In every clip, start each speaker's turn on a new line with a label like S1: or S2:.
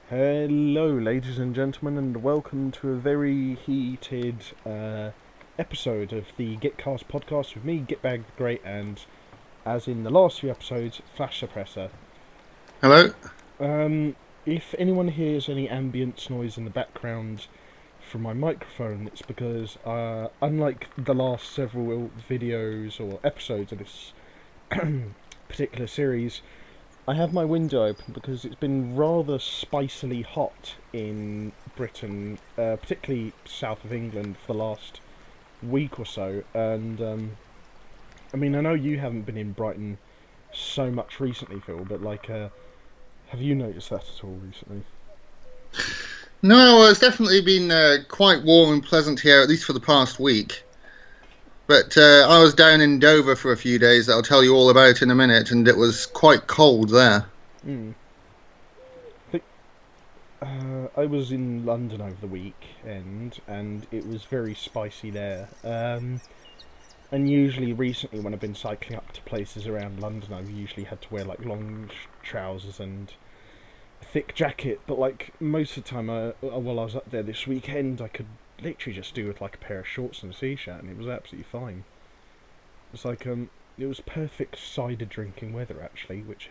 S1: Hello, ladies and gentlemen, and welcome to a very heated episode of the Gitcast podcast with me, Gitbag the Great, and as in the last few episodes, Flash Suppressor.
S2: Hello?
S1: If anyone hears any ambient noise in the background from my microphone, it's because, unlike the last several videos or episodes of this particular series, I have my window open because it's been rather spicily hot in Britain, particularly south of England, for the last week or so. And I mean, I know you haven't been in Brighton so much recently, Phil, but have you noticed that at all recently?
S2: No, well, it's definitely been quite warm and pleasant here, at least for the past week. But I was down in Dover for a few days that I'll tell you all about in a minute, and it was quite cold there.
S1: Hmm. I was in London over the weekend, and it was very spicy there. And usually, recently, when I've been cycling up to places around London, I've usually had to wear like long trousers and a thick jacket. But like most of the time, while I was up there this weekend, I could literally just do with like a pair of shorts and a t-shirt, and it was absolutely fine. It's like it was perfect cider drinking weather actually, which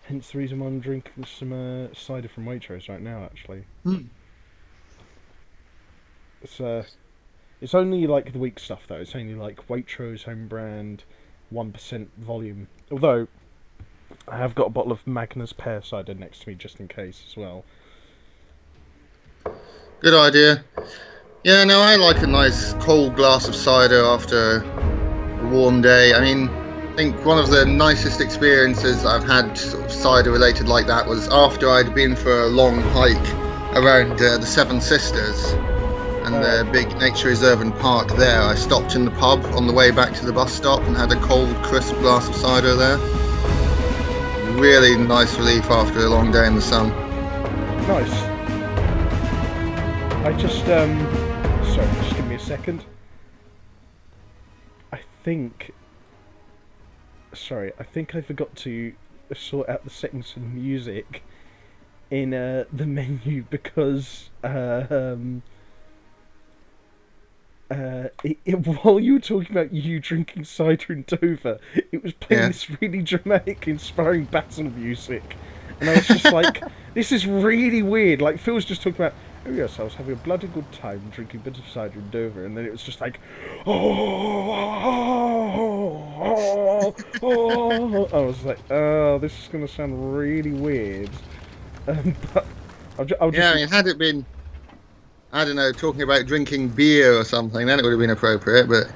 S1: hence the reason why I'm drinking some cider from Waitrose right now. Actually,
S2: Hmm.
S1: it's it's only like the weak stuff though. It's only like Waitrose home brand, 1% volume. Although I have got a bottle of Magnus pear cider next to me just in case as well.
S2: Good idea. Yeah, no, I like a nice cold glass of cider after a warm day. I mean, I think one of the nicest experiences I've had sort of cider related like that was after I'd been for a long hike around the Seven Sisters and the big nature reserve and park there. I stopped in the pub on the way back to the bus stop and had a cold, crisp glass of cider there. Really nice relief after a long day in the sun.
S1: Nice. I just sorry, just give me a second. I think I think I forgot to sort out the settings for the music in the menu because while you were talking about you drinking cider in Dover, it was playing
S2: Yeah.
S1: this really dramatic, inspiring battle music, and I was just like, "This is really weird." Like Phil was just talking about, "Oh yes, I was having a bloody good time drinking a bit of cider in Dover," and then it was just like, "Oh." I was like, "Oh, this is gonna sound really weird," but I'll
S2: Yeah,
S1: just
S2: I mean, had it been, I don't know, talking about drinking beer or something, then it would have been appropriate, but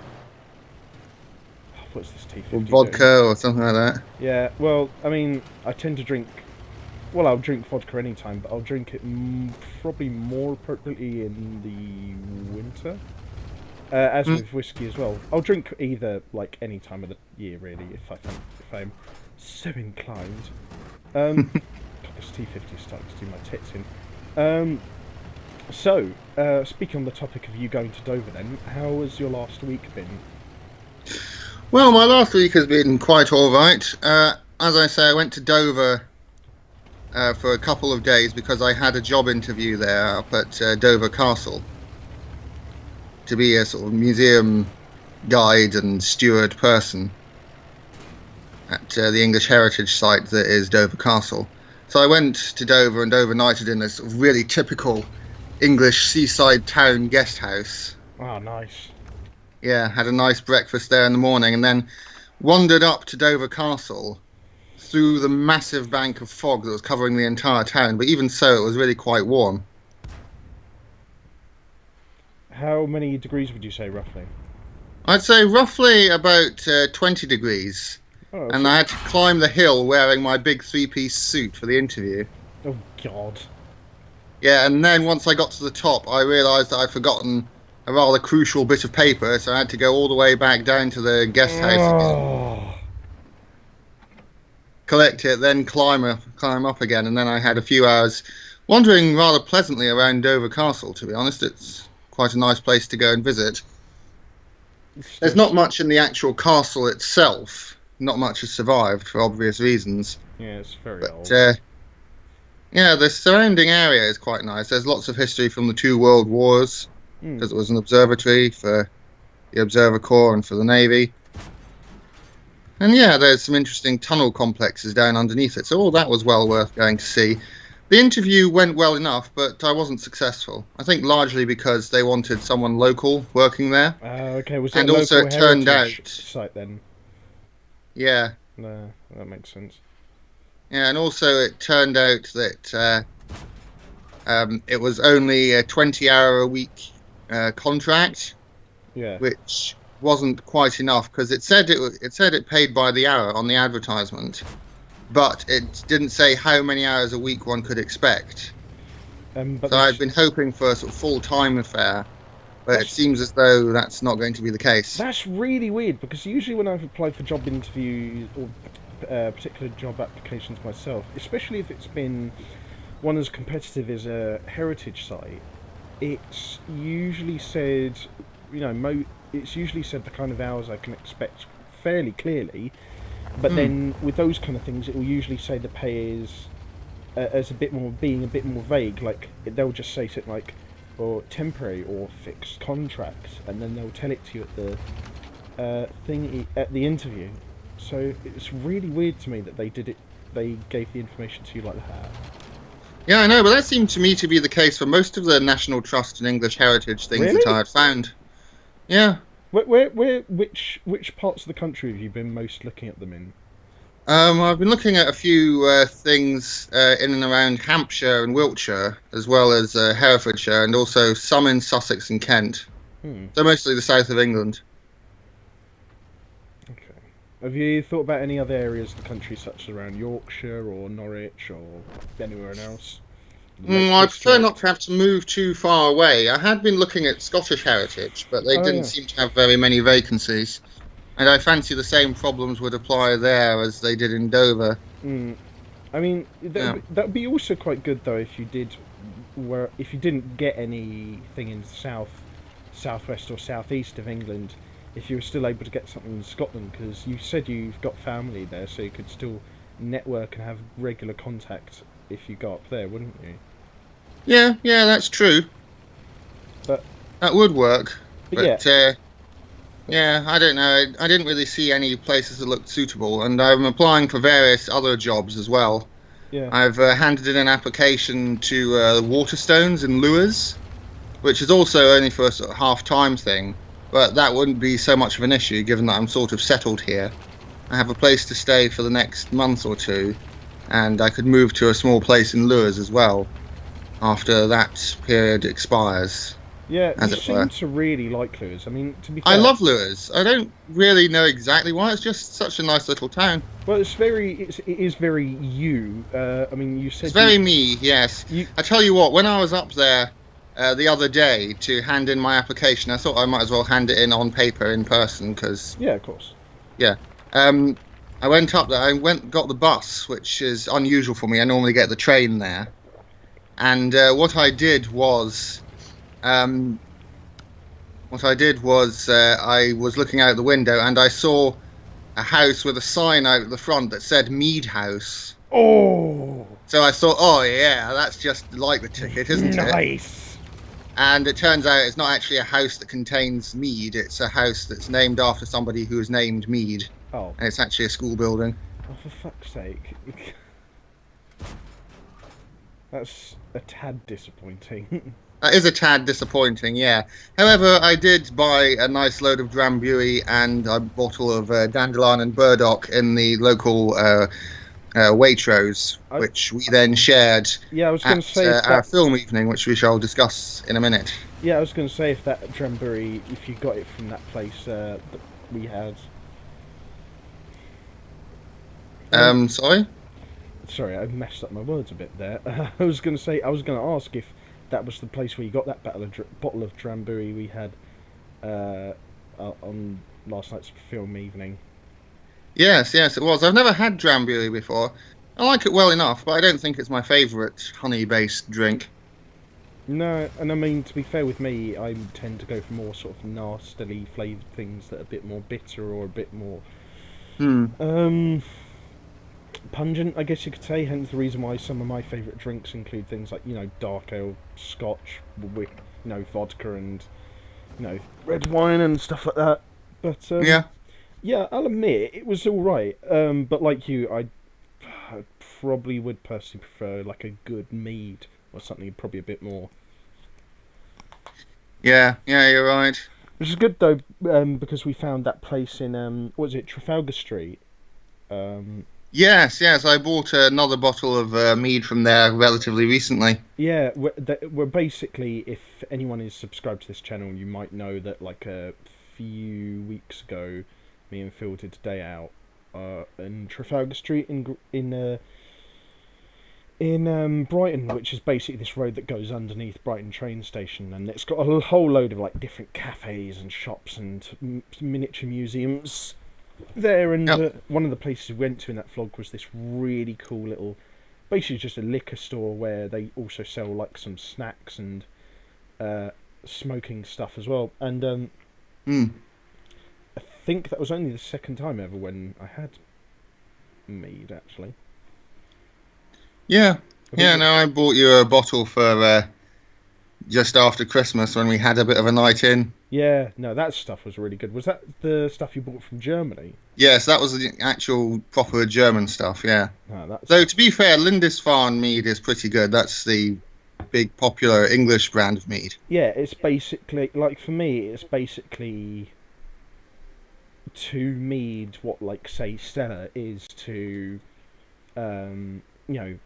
S1: what's this
S2: or
S1: T50 doing?
S2: vodka or something like that.
S1: Yeah, well, I mean, I tend to drink. Well, I'll drink vodka anytime, but I'll drink it probably more appropriately in the winter. As
S2: Mm.
S1: with whiskey as well. I'll drink either like any time of the year really, if I'm so inclined. God, this T50 is starting to do my tits in. Speaking on the topic of you going to Dover, then, how has your last week been?
S2: Well, my last week has been quite all right. As I say, I went to Dover for a couple of days because I had a job interview there up at Dover Castle to be a sort of museum guide and steward person at the English heritage site that is Dover Castle. So I went to Dover and overnighted in this really typical English seaside town guest house.
S1: Oh, nice.
S2: Yeah, had a nice breakfast there in the morning and then wandered up to Dover Castle through the massive bank of fog that was covering the entire town. But even so, it was really quite warm.
S1: How many degrees would you say roughly?
S2: I'd say roughly about 20 degrees.
S1: Oh,
S2: And I had to climb the hill wearing my big three-piece suit for the interview.
S1: oh God.
S2: Yeah, and then once I got to the top, I realised that I'd forgotten a rather crucial bit of paper, so I had to go all the way back down to the guest house again,
S1: Oh.
S2: collect it, then climb up again, and then I had a few hours wandering rather pleasantly around Dover Castle. To be honest, it's quite a nice place to go and visit. There's not much in the actual castle itself. Not much has survived for obvious reasons.
S1: Yeah, it's very
S2: But
S1: old.
S2: Yeah, the surrounding area is quite nice. There's lots of history from the two world wars,
S1: Mm.
S2: because it was an observatory for the Observer Corps and for the Navy. And yeah, there's some interesting tunnel complexes down underneath it. So all that was well worth going to see. The interview went well enough, but I wasn't successful. I think largely because they wanted someone local working there.
S1: Okay, was it
S2: And
S1: a
S2: also
S1: local
S2: it turned
S1: heritage
S2: out,
S1: site then?
S2: yeah,
S1: No, that makes sense.
S2: yeah, and also it turned out that it was only a 20-hour-a-week contract,
S1: Yeah.
S2: which wasn't quite enough because it paid by the hour on the advertisement, but it didn't say how many hours a week one could expect.
S1: But
S2: So I've been hoping for a sort of full-time affair, but it seems as though that's not going to be the case.
S1: that's really weird because usually when I've applied for job interviews or particular job applications myself, especially if it's been one as competitive as a heritage site, it's usually said, it's usually said the kind of hours I can expect fairly clearly. But then with those kind of things, it will usually say the pay is as being a bit more vague. Like they'll just say something like, or temporary or fixed contract, and then they'll tell it to you at the thing at the interview. So it's really weird to me that they did it. They gave the information to you like that.
S2: Yeah, I know, but that seemed to me to be the case for most of the National Trust and English Heritage things
S1: Really?
S2: that I had found. Yeah.
S1: Which parts of the country have you been most looking at them in?
S2: I've been looking at a few things in and around Hampshire and Wiltshire, as well as Herefordshire, and also some in Sussex and Kent. So mostly the south of England.
S1: Okay. Have you thought about any other areas of the country, such as around Yorkshire or Norwich or anywhere else?
S2: I prefer not to have to move too far away. I had been looking at Scottish Heritage, but they didn't seem to have very many vacancies. And I fancy the same problems would apply there as they did in Dover.
S1: I mean, that'd be also quite good though if you didn't get anything in southwest or southeast of England, if you were still able to get something in Scotland, because you said you've got family there, so you could still network and have regular contact if you go up there, wouldn't you?
S2: Yeah, that's true.
S1: But
S2: that would work. But
S1: yeah,
S2: I don't know. I didn't really see any places that looked suitable, and I'm applying for various other jobs as well.
S1: Yeah.
S2: I've handed in an application to Waterstones in Lewes, which is also only for a sort of half-time thing, but that wouldn't be so much of an issue given that I'm sort of settled here. I have a place to stay for the next month or two, and I could move to a small place in Lewes as well after that period expires.
S1: Yeah, you seem to really like Lewes. I mean, to be fair,
S2: I love Lewes. I don't really know exactly why. It's just such a nice little town.
S1: Well, it is very you. I mean, you said
S2: it's very me. Yes. I tell you what, when I was up there the other day to hand in my application, I thought I might as well hand it in on paper in person because.
S1: Yeah, of course.
S2: Yeah. I went up there. Got the bus, which is unusual for me. I normally get the train there. And what I did was. I was looking out the window and I saw a house with a sign out at the front that said Mead House.
S1: Oh!
S2: So I thought, oh yeah, that's just like the ticket, isn't it?
S1: Nice!
S2: And it turns out it's not actually a house that contains mead, it's a house that's named after somebody who is named Mead.
S1: Oh.
S2: And it's actually a school building.
S1: Oh, for fuck's sake. That's a tad disappointing.
S2: That is a tad disappointing, yeah. However, I did buy a nice load of Drambuie and a bottle of dandelion and burdock in the local Waitrose, which we then shared at our film evening, which we shall discuss in a minute.
S1: Yeah, I was going to say if that Drambuie, if you got it from that place that we had.
S2: Sorry?
S1: Sorry, I messed up my words a bit there. I was going to ask if that was the place where you got that bottle of Drambuie we had on last night's film evening.
S2: Yes, it was. I've never had Drambuie before. I like it well enough, but I don't think it's my favourite honey-based drink.
S1: No, and I mean, to be fair with me, I tend to go for more sort of nastily flavoured things that are a bit more bitter or a bit more pungent, I guess you could say. Hence the reason why some of my favourite drinks include things like, you know, dark ale, scotch, with, you know, vodka and, you know, red wine and stuff like that. But
S2: Yeah.
S1: yeah, I'll admit it was all right. But like you, I probably would personally prefer like a good mead or something, probably a bit more.
S2: Yeah, you're right.
S1: Which is good though, because we found that place in what was it, Trafalgar Street?
S2: Yes, I bought another bottle of mead from there relatively recently.
S1: Yeah, we're basically, if anyone is subscribed to this channel, you might know that like a few weeks ago, me and Phil did a day out in Trafalgar Street in Brighton, which is basically this road that goes underneath Brighton train station, and it's got a whole load of like different cafes and shops and miniature museums there. And
S2: Yep.
S1: one of the places we went to in that vlog was this really cool little, basically just a liquor store where they also sell like some snacks and smoking stuff as well. And
S2: Mm.
S1: I think that was only the second time ever when I had mead, actually.
S2: Yeah,
S1: I think
S2: no, I bought you a bottle for just after Christmas when we had a bit of a night in.
S1: Yeah, no, that stuff was really good. Was that the stuff you bought from Germany?
S2: Yes, that was the actual proper German stuff, yeah.
S1: No, that's
S2: Though, to be fair, Lindisfarne mead is pretty good. That's the big popular English brand of mead.
S1: yeah. It's basically like for me, it's basically to mead what like say Stella is to, you know,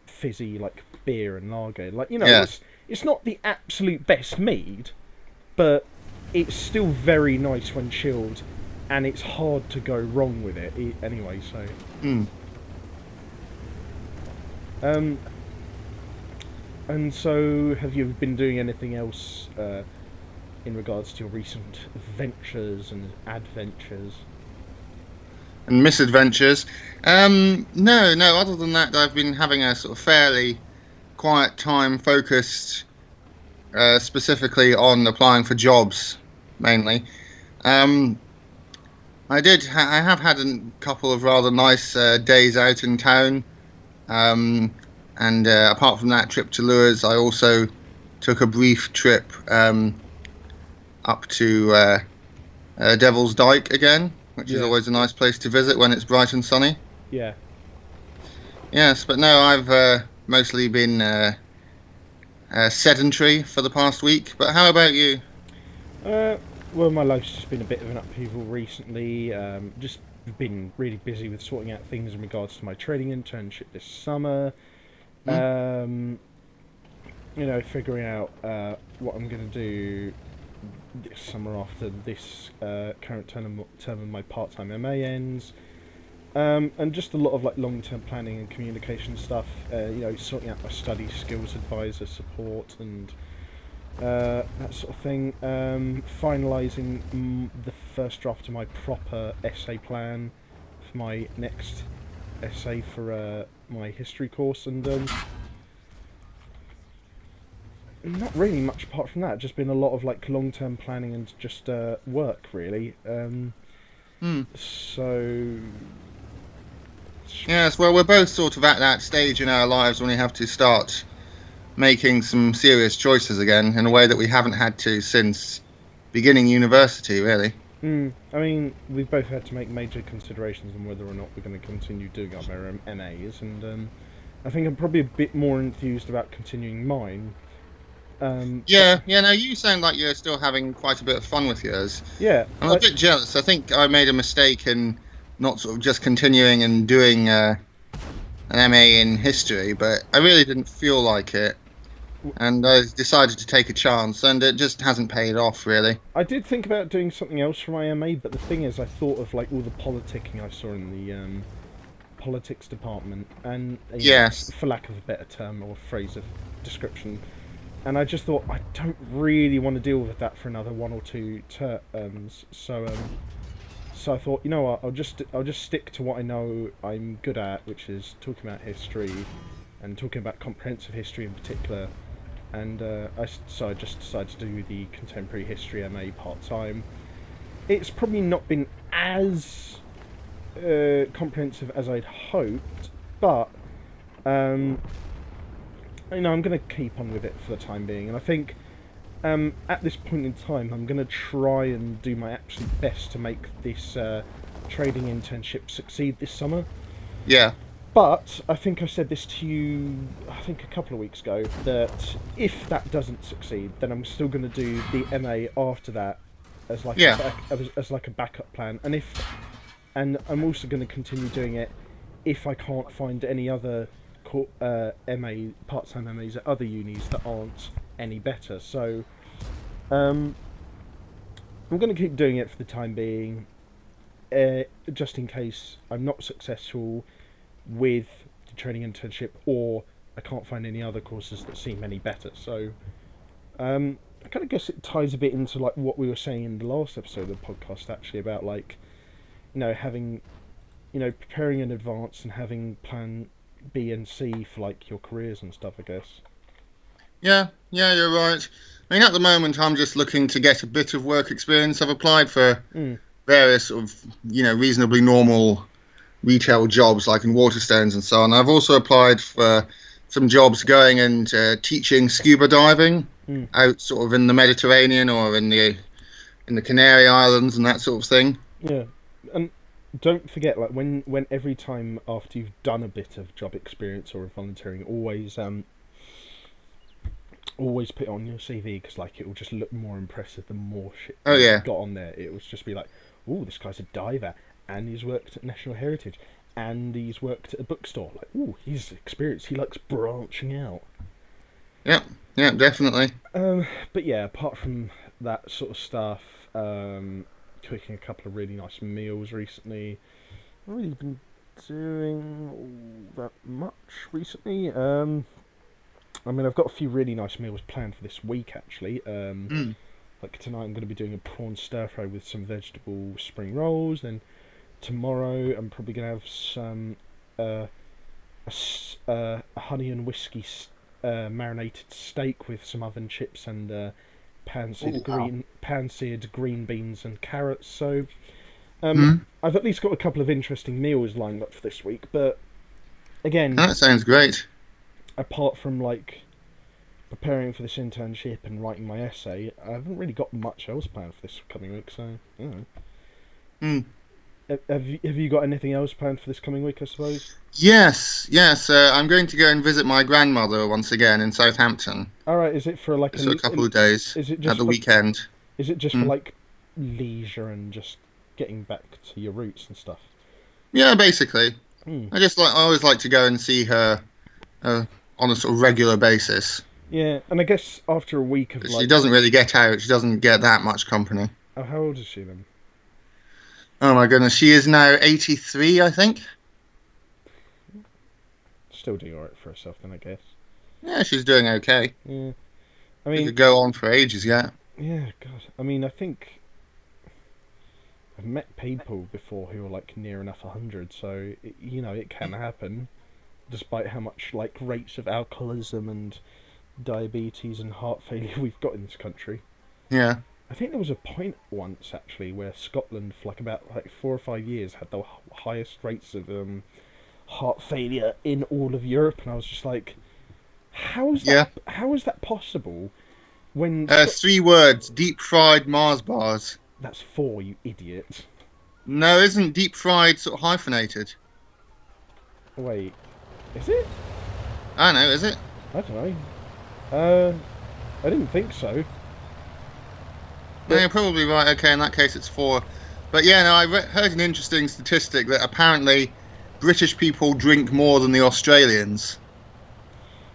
S1: fizzy like beer and lager. Like, you know,
S2: Yeah.
S1: it's not the absolute best mead, but it's still very nice when chilled, and it's hard to go wrong with it anyway. So,
S2: Mm.
S1: and so have you been doing anything else in regards to your recent ventures and adventures?
S2: And misadventures. No, other than that, I've been having a sort of fairly quiet time focused specifically on applying for jobs, mainly. I have had a couple of rather nice days out in town. And apart from that trip to Lures, I also took a brief trip up to Devil's Dyke again, which is
S1: Yeah.
S2: always a nice place to visit when it's bright and sunny.
S1: Yeah.
S2: Yes, but no, I've mostly been sedentary for the past week. But how about you?
S1: Well, my life's just been a bit of an upheaval recently. Just been really busy with sorting out things in regards to my training internship this summer. You know, figuring out what I'm going to do this summer after this current term of my part-time MA ends. And just a lot of like long-term planning and communication stuff. You know, sorting out my study skills advisor support and that sort of thing. Finalising the first draft of my proper essay plan for my next essay for my history course, and not really much apart from that. Just been a lot of like long-term planning and just work really. So
S2: Yes, well, we're both sort of at that stage in our lives when we have to start making some serious choices again in a way that we haven't had to since beginning university, really.
S1: I mean, we've both had to make major considerations on whether or not we're going to continue doing our MAs, and I think I'm probably a bit more enthused about continuing mine.
S2: No, you sound like you're still having quite a bit of fun with yours.
S1: Yeah,
S2: I'm a bit jealous. I think I made a mistake in not sort of just continuing and doing an MA in history, but I really didn't feel like it. And I decided to take a chance, and it just hasn't paid off, really.
S1: I did think about doing something else for my MA, but the thing is, I thought of like all the politicking I saw in the politics department, and
S2: Yes.
S1: for lack of a better term or phrase of description, and I just thought I don't really want to deal with that for another 1 or 2 terms. So I thought, you know what, I'll just stick to what I know I'm good at, which is talking about history and talking about comprehensive history in particular. And I just decided to do the contemporary history MA part-time. It's probably not been as comprehensive as I'd hoped, but I'm going to keep on with it for the time being, and I think at this point in time, I'm going to try and do my absolute best to make this trading internship succeed this summer.
S2: Yeah.
S1: But I think I said this to you, I think a couple of weeks ago, that if that doesn't succeed, then I'm still going to do the MA after that as like as like a backup plan. And I'm also going to continue doing it if I can't find any other MA part-time MAs at other unis that aren't any better. So I'm going to keep doing it for the time being, just in case I'm not successful with the training internship, or I can't find any other courses that seem any better. So I kind of guess it ties a bit into like what we were saying in the last episode of the podcast, actually, about like, having, preparing in advance and having plan B and C for like your careers and stuff, I guess.
S2: Yeah, you're right. I mean, at the moment, I'm just looking to get a bit of work experience. I've applied for various sort of, reasonably normal retail jobs like in Waterstones and so on. I've also applied for some jobs going and teaching scuba diving out sort of in the Mediterranean or in the Canary Islands and that sort of thing.
S1: Yeah, and don't forget, like when every time after you've done a bit of job experience or volunteering, always put it on your CV, because like it will just look more impressive the more shit you've got on there. It will just be like, oh, this guy's a diver, and he's worked at National Heritage, and he's worked at a bookstore. Like, oh, he's experienced. He likes branching out.
S2: Yeah, definitely.
S1: But yeah, apart from that sort of stuff, cooking a couple of really nice meals recently. I've not really been doing all that much recently. I've got a few really nice meals planned for this week, actually. Like tonight, I'm going to be doing a prawn stir fry with some vegetable spring rolls. Then tomorrow, I'm probably going to have some a honey and whiskey marinated steak with some oven chips and pan-seared green beans and carrots. So I've at least got a couple of interesting meals lined up for this week. But again,
S2: that sounds great.
S1: Apart from like preparing for this internship and writing my essay, I haven't really got much else planned for this coming week. So, Have you got anything else planned for this coming week, I suppose?
S2: Yes. I'm going to go and visit my grandmother once again in Southampton.
S1: All right. Is it for like
S2: a couple of days?
S1: Is it just
S2: at the weekend?
S1: Is it just for like leisure and just getting back to your roots and stuff?
S2: Yeah, basically. I always like to go and see her on a sort of regular basis.
S1: Yeah, and I guess after a week of
S2: she doesn't really get out. She doesn't get that much company.
S1: Oh, how old is she then?
S2: Oh my goodness, she is now 83, I think.
S1: Still doing alright for herself then, I guess.
S2: Yeah, she's doing okay.
S1: Yeah,
S2: she could go on for ages yet.
S1: Yeah, God. I mean, I think I've met people before who are like near enough 100, so it can happen, despite how much like rates of alcoholism and diabetes and heart failure we've got in this country.
S2: Yeah.
S1: I think there was a point once actually where Scotland for about 4 or 5 years had the highest rates of heart failure in all of Europe, and I was just like, how is that possible? When
S2: 3 words: deep fried Mars bars.
S1: That's 4, you idiot.
S2: No, isn't deep fried sort of hyphenated?
S1: Wait, is it?
S2: I don't know, is it?
S1: I don't know. I didn't think so.
S2: No, you're probably right. Okay, in that case it's 4. But yeah, no, I heard an interesting statistic that apparently British people drink more than the Australians.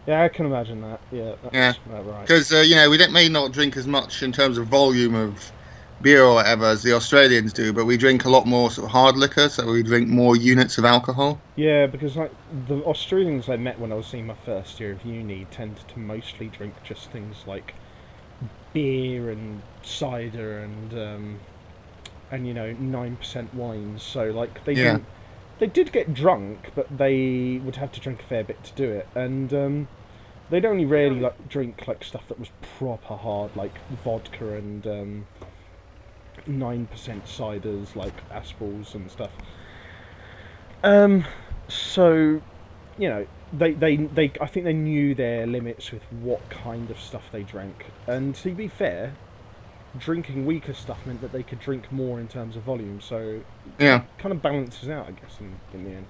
S1: Yeah, I can imagine that. Yeah, that's right.
S2: Because we may not drink as much in terms of volume of beer or whatever as the Australians do, but we drink a lot more sort of hard liquor, so we drink more units of alcohol.
S1: Yeah, because like the Australians I met when I was in my first year of uni tended to mostly drink just things like beer and cider and 9% wines. So like they did get drunk, but they would have to drink a fair bit to do it, and they'd only really like drink like stuff that was proper hard, like vodka and 9% ciders like Aspals and stuff. So you know, I think they knew their limits with what kind of stuff they drank. And to be fair, drinking weaker stuff meant that they could drink more in terms of volume. So
S2: Yeah.
S1: kind of balances out, I guess, in the end.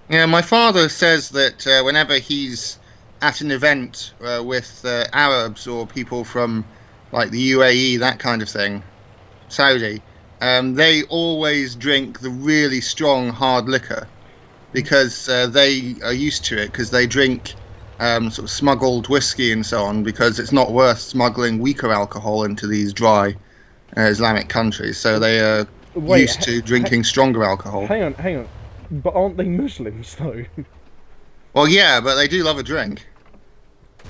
S2: Yeah, my father says that whenever he's at an event with Arabs or people from like the UAE, that kind of thing, Saudi, they always drink the really strong hard liquor because they are used to it because they drink sort of smuggled whiskey and so on because it's not worth smuggling weaker alcohol into these dry Islamic countries. So they are used to drinking stronger alcohol.
S1: Hang on. But aren't they Muslims, though?
S2: Well, yeah, but they do love a drink.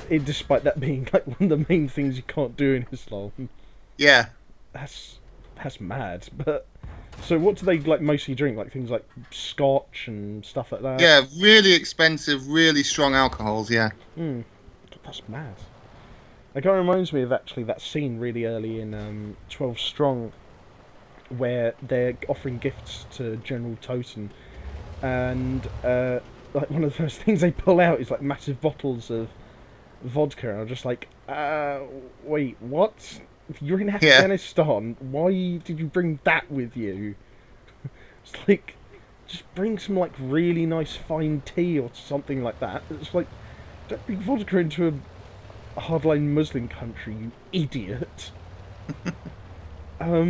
S1: Despite that being like one of the main things you can't do in Islam.
S2: Yeah.
S1: That's mad. But so what do they like mostly drink? Like things like scotch and stuff like that?
S2: Yeah, really expensive, really strong alcohols, yeah.
S1: That's mad. It kind of reminds me of actually that scene really early in 12 Strong where they're offering gifts to General Toten, and like one of the first things they pull out is like massive bottles of vodka, and I'm just like, wait, what? You're in Afghanistan, why did you bring that with you? It's like, just bring some like really nice fine tea or something like that. It's like, don't bring vodka into a hardline Muslim country, you idiot. I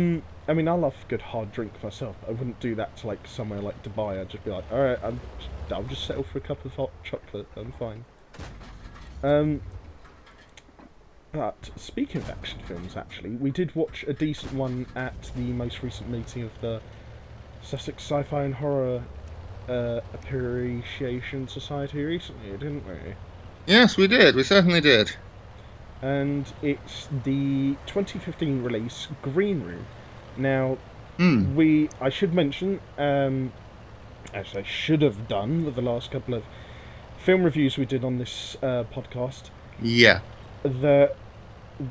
S1: mean, I love a good hard drink myself. I wouldn't do that to like somewhere like Dubai. I'd just be like, alright, I'll just settle for a cup of hot chocolate. I'm fine. But speaking of action films, actually, we did watch a decent one at the most recent meeting of the Sussex Sci-Fi and Horror Appreciation Society recently, didn't we?
S2: Yes, we did. We certainly did.
S1: And it's the 2015 release, Green Room. Now, I should mention, as I should have done with the last couple of film reviews we did on this podcast.
S2: Yeah.
S1: That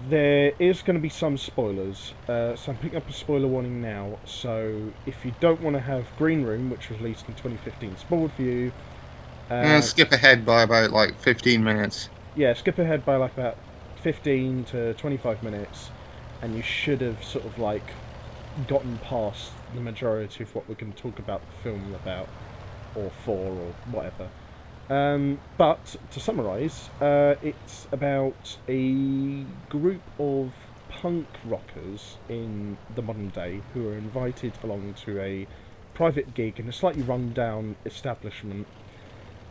S1: there is going to be some spoilers. So I'm picking up a spoiler warning now. So if you don't want to have Green Room, which was released in 2015, spoiled for you.
S2: Skip ahead by about like 15 minutes.
S1: Yeah, skip ahead by like about 15 to 25 minutes, and you should have sort of like gotten past the majority of what we're going to talk about the film about, or for, or whatever. But to summarise, it's about a group of punk rockers in the modern day who are invited along to a private gig in a slightly run-down establishment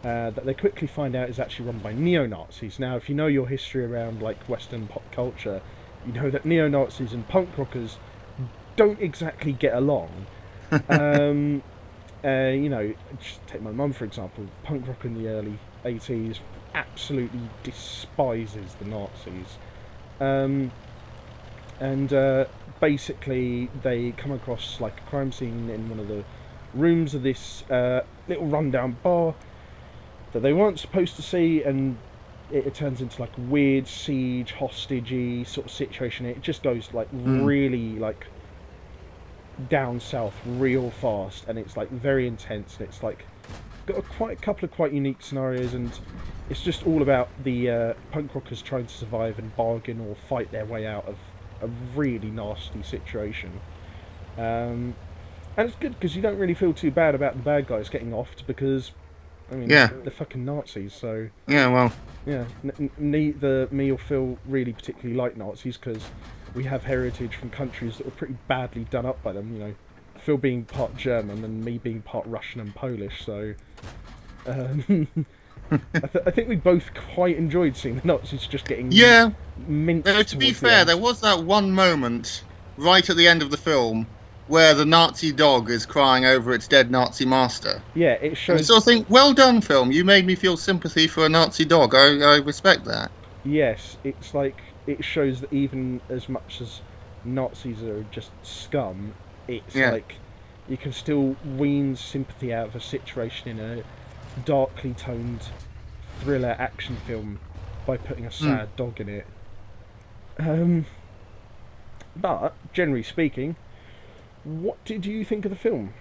S1: that they quickly find out is actually run by neo-Nazis. Now, if you know your history around like Western pop culture, you know that neo-Nazis and punk rockers don't exactly get along. You know, just take my mum for example. Punk rock in the early 80s absolutely despises the Nazis. Basically they come across like a crime scene in one of the rooms of this little rundown bar that they weren't supposed to see, and it turns into like a weird siege, hostage-y sort of situation. It just goes like really like down south real fast, and it's like very intense, and it's like got a couple of quite unique scenarios, and it's just all about the punk rockers trying to survive and bargain or fight their way out of a really nasty situation. And it's good because you don't really feel too bad about the bad guys getting offed, because I mean, they're fucking Nazis, so
S2: yeah, well,
S1: yeah, neither me or Phil really particularly like Nazis because we have heritage from countries that were pretty badly done up by them, you know, Phil being part German and me being part Russian and Polish, so I think we both quite enjoyed seeing the Nazis just getting minced.
S2: No, to be fair, there was that one moment right at the end of the film where the Nazi dog is crying over its dead Nazi master.
S1: Yeah, it shows.
S2: And I sort of think, well done, film. You made me feel sympathy for a Nazi dog. I respect that.
S1: Yes, it's like it shows that even as much as Nazis are just scum, it's like you can still wean sympathy out of a situation in a darkly toned thriller action film by putting a sad dog in it. But generally speaking, what did you think of the film?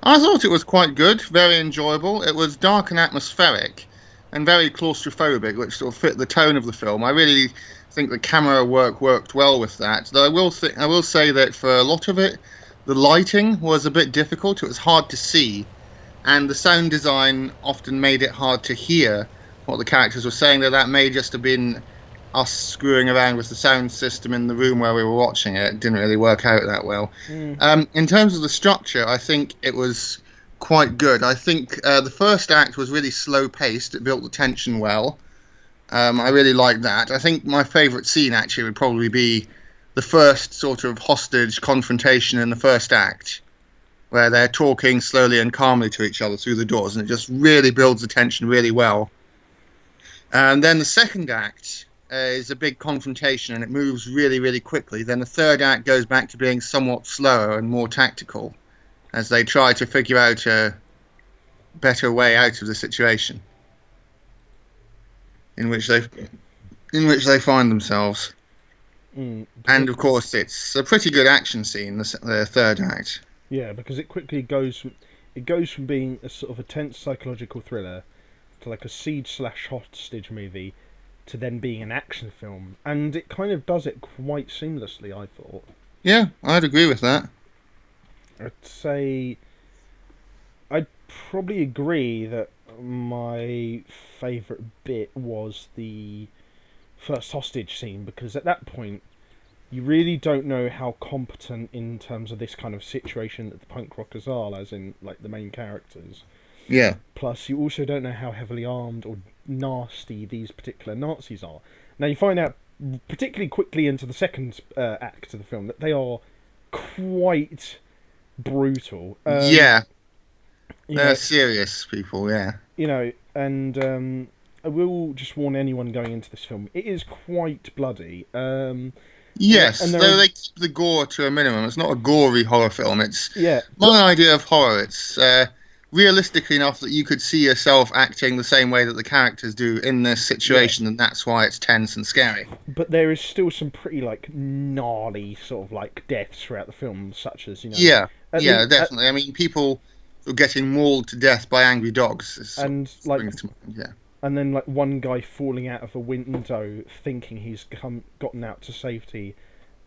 S2: I thought it was quite good, very enjoyable. It was dark and atmospheric, and very claustrophobic, which sort of fit the tone of the film. I really think the camera work worked well with that. Though I will say that for a lot of it, the lighting was a bit difficult. It was hard to see, and the sound design often made it hard to hear what the characters were saying. Though that may just have been us screwing around with the sound system in the room where we were watching it. It didn't really work out that well. In terms of the structure, I think it was quite good. I think the first act was really slow paced. It built the tension well. I really liked that. I think my favourite scene actually would probably be the first sort of hostage confrontation in the first act, where they're talking slowly and calmly to each other through the doors, and it just really builds the tension really well. And then the second act is a big confrontation, and it moves really, really quickly. Then the third act goes back to being somewhat slower and more tactical, as they try to figure out a better way out of the situation in which they find themselves. And of course, it's a pretty good action scene, the third act.
S1: Yeah, because it quickly goes from being a sort of a tense psychological thriller to like a siege/hostage movie to then being an action film, and it kind of does it quite seamlessly, I thought.
S2: Yeah, I'd agree with that.
S1: I'd probably agree that my favourite bit was the first hostage scene, because at that point you really don't know how competent in terms of this kind of situation that the punk rockers are, as in like the main characters.
S2: Yeah.
S1: Plus, you also don't know how heavily armed or nasty these particular Nazis are. Now, you find out particularly quickly into the second act of the film that they are quite brutal.
S2: Yeah. They're serious people, yeah.
S1: You know, and I will just warn anyone going into this film, it is quite bloody.
S2: Yes, though they keep the gore to a minimum. It's not a gory horror film. It's my idea of horror. It's realistically enough that you could see yourself acting the same way that the characters do in this situation, and that's why it's tense and scary.
S1: But there is still some pretty like gnarly sort of like deaths throughout the film, such as
S2: definitely. I mean, people are getting mauled to death by angry dogs,
S1: and then like one guy falling out of a window, thinking he's gotten out to safety,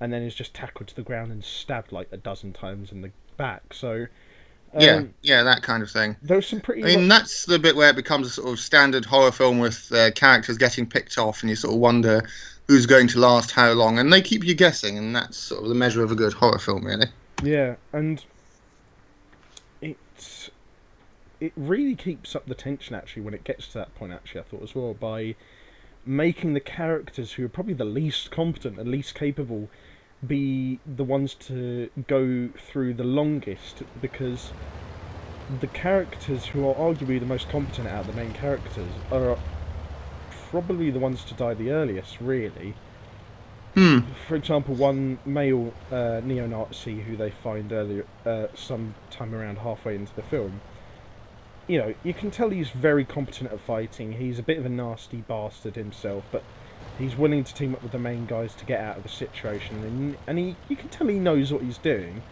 S1: and then is just tackled to the ground and stabbed like a dozen times in the back. So.
S2: That kind of thing.
S1: There's some pretty.
S2: I mean, that's the bit where it becomes a sort of standard horror film with characters getting picked off, and you sort of wonder who's going to last how long, and they keep you guessing, and that's sort of the measure of a good horror film, really.
S1: Yeah, and it really keeps up the tension actually when it gets to that point. Actually, I thought as well, by making the characters who are probably the least competent and least capable be the ones to go through the longest, because the characters who are arguably the most competent out of the main characters are probably the ones to die the earliest, really. For example, one male neo-Nazi who they find earlier, sometime around halfway into the film, you know, you can tell he's very competent at fighting. He's a bit of a nasty bastard himself, but he's willing to team up with the main guys to get out of the situation, and you can tell he knows what he's doing.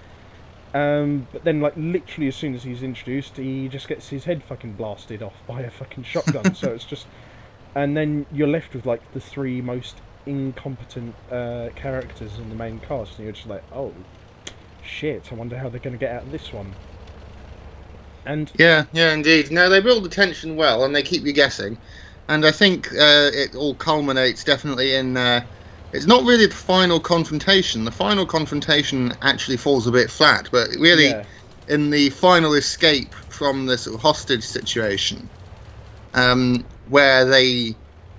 S1: But then, like, literally as soon as he's introduced, he just gets his head fucking blasted off by a fucking shotgun. So it's just... And then you're left with, like, the three most incompetent characters in the main cast, and you're just like, oh, shit, I wonder how they're going to get out of this one. And
S2: Yeah, indeed. No, they build the tension well, and they keep you guessing. And I think it all culminates definitely in... it's not really the final confrontation. The final confrontation actually falls a bit flat, but really in the final escape from this sort of hostage situation, where they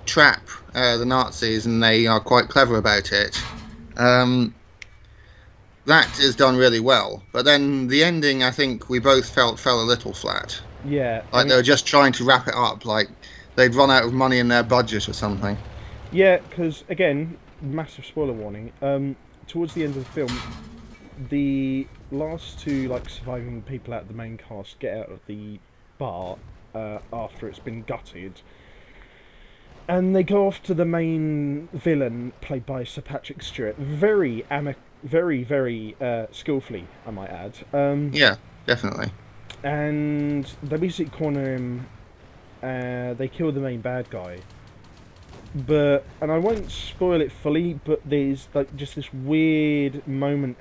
S2: trap the Nazis, and they are quite clever about it, that is done really well. But then the ending, I think we both felt fell a little flat.
S1: Yeah.
S2: Like they were just trying to wrap it up, like they'd run out of money in their budget or something.
S1: Yeah, because, again, massive spoiler warning, towards the end of the film, the last two, like, surviving people out of the main cast get out of the bar after it's been gutted, and they go off to the main villain, played by Sir Patrick Stewart, very skillfully, I might add.
S2: Yeah, definitely.
S1: and they basically corner him. They kill the main bad guy. And I won't spoil it fully, but there's like just this weird moment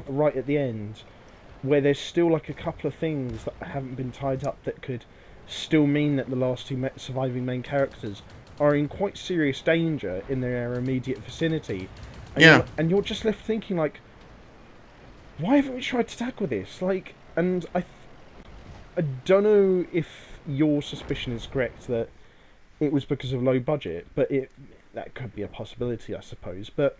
S1: right at the end where there's still like a couple of things that haven't been tied up that could still mean that the last two surviving main characters are in quite serious danger in their immediate vicinity. And you're just left thinking like, why haven't we tried to tackle this? Like, and I don't know if your suspicion is correct that it was because of low budget, but that could be a possibility, I suppose. But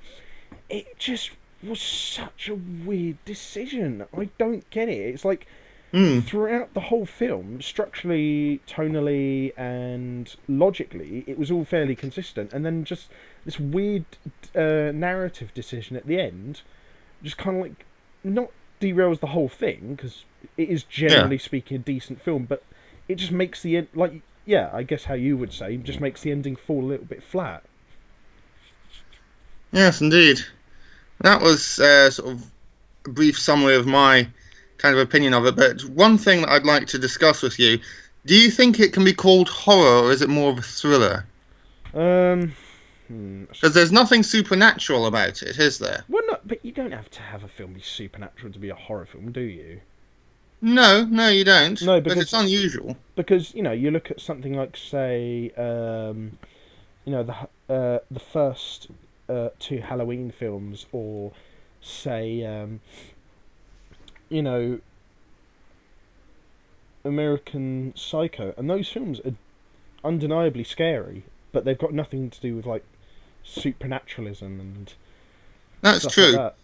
S1: it just was such a weird decision. I don't get it. It's like throughout the whole film, structurally, tonally, and logically, it was all fairly consistent. And then just this weird narrative decision at the end, just kind of like not derails the whole thing, because it is generally speaking a decent film, but it just makes the end like. Yeah, I guess how you would say, just makes the ending fall a little bit flat.
S2: Yes, indeed. That was sort of a brief summary of my kind of opinion of it, but one thing that I'd like to discuss with you, do you think it can be called horror, or is it more of a thriller? Because there's nothing supernatural about it, is there?
S1: Well, no, but you don't have to have a film be supernatural to be a horror film, do you?
S2: No, you don't.
S1: No,
S2: but it's unusual.
S1: Because, you look at something like, say, the first two Halloween films, or, say, American Psycho, and those films are undeniably scary, but they've got nothing to do with, like, supernaturalism and
S2: That's
S1: stuff
S2: true.
S1: like that.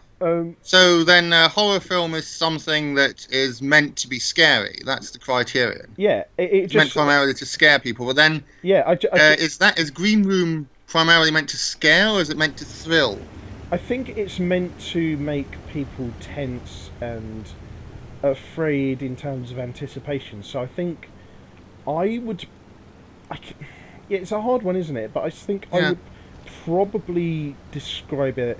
S2: So then a horror film is something that is meant to be scary. That's the criterion.
S1: Yeah,
S2: it's meant primarily to scare people. But then, is Green Room primarily meant to scare, or is it meant to thrill?
S1: I think it's meant to make people tense and afraid in terms of anticipation. So I think it's a hard one, isn't it? But I think I would probably describe it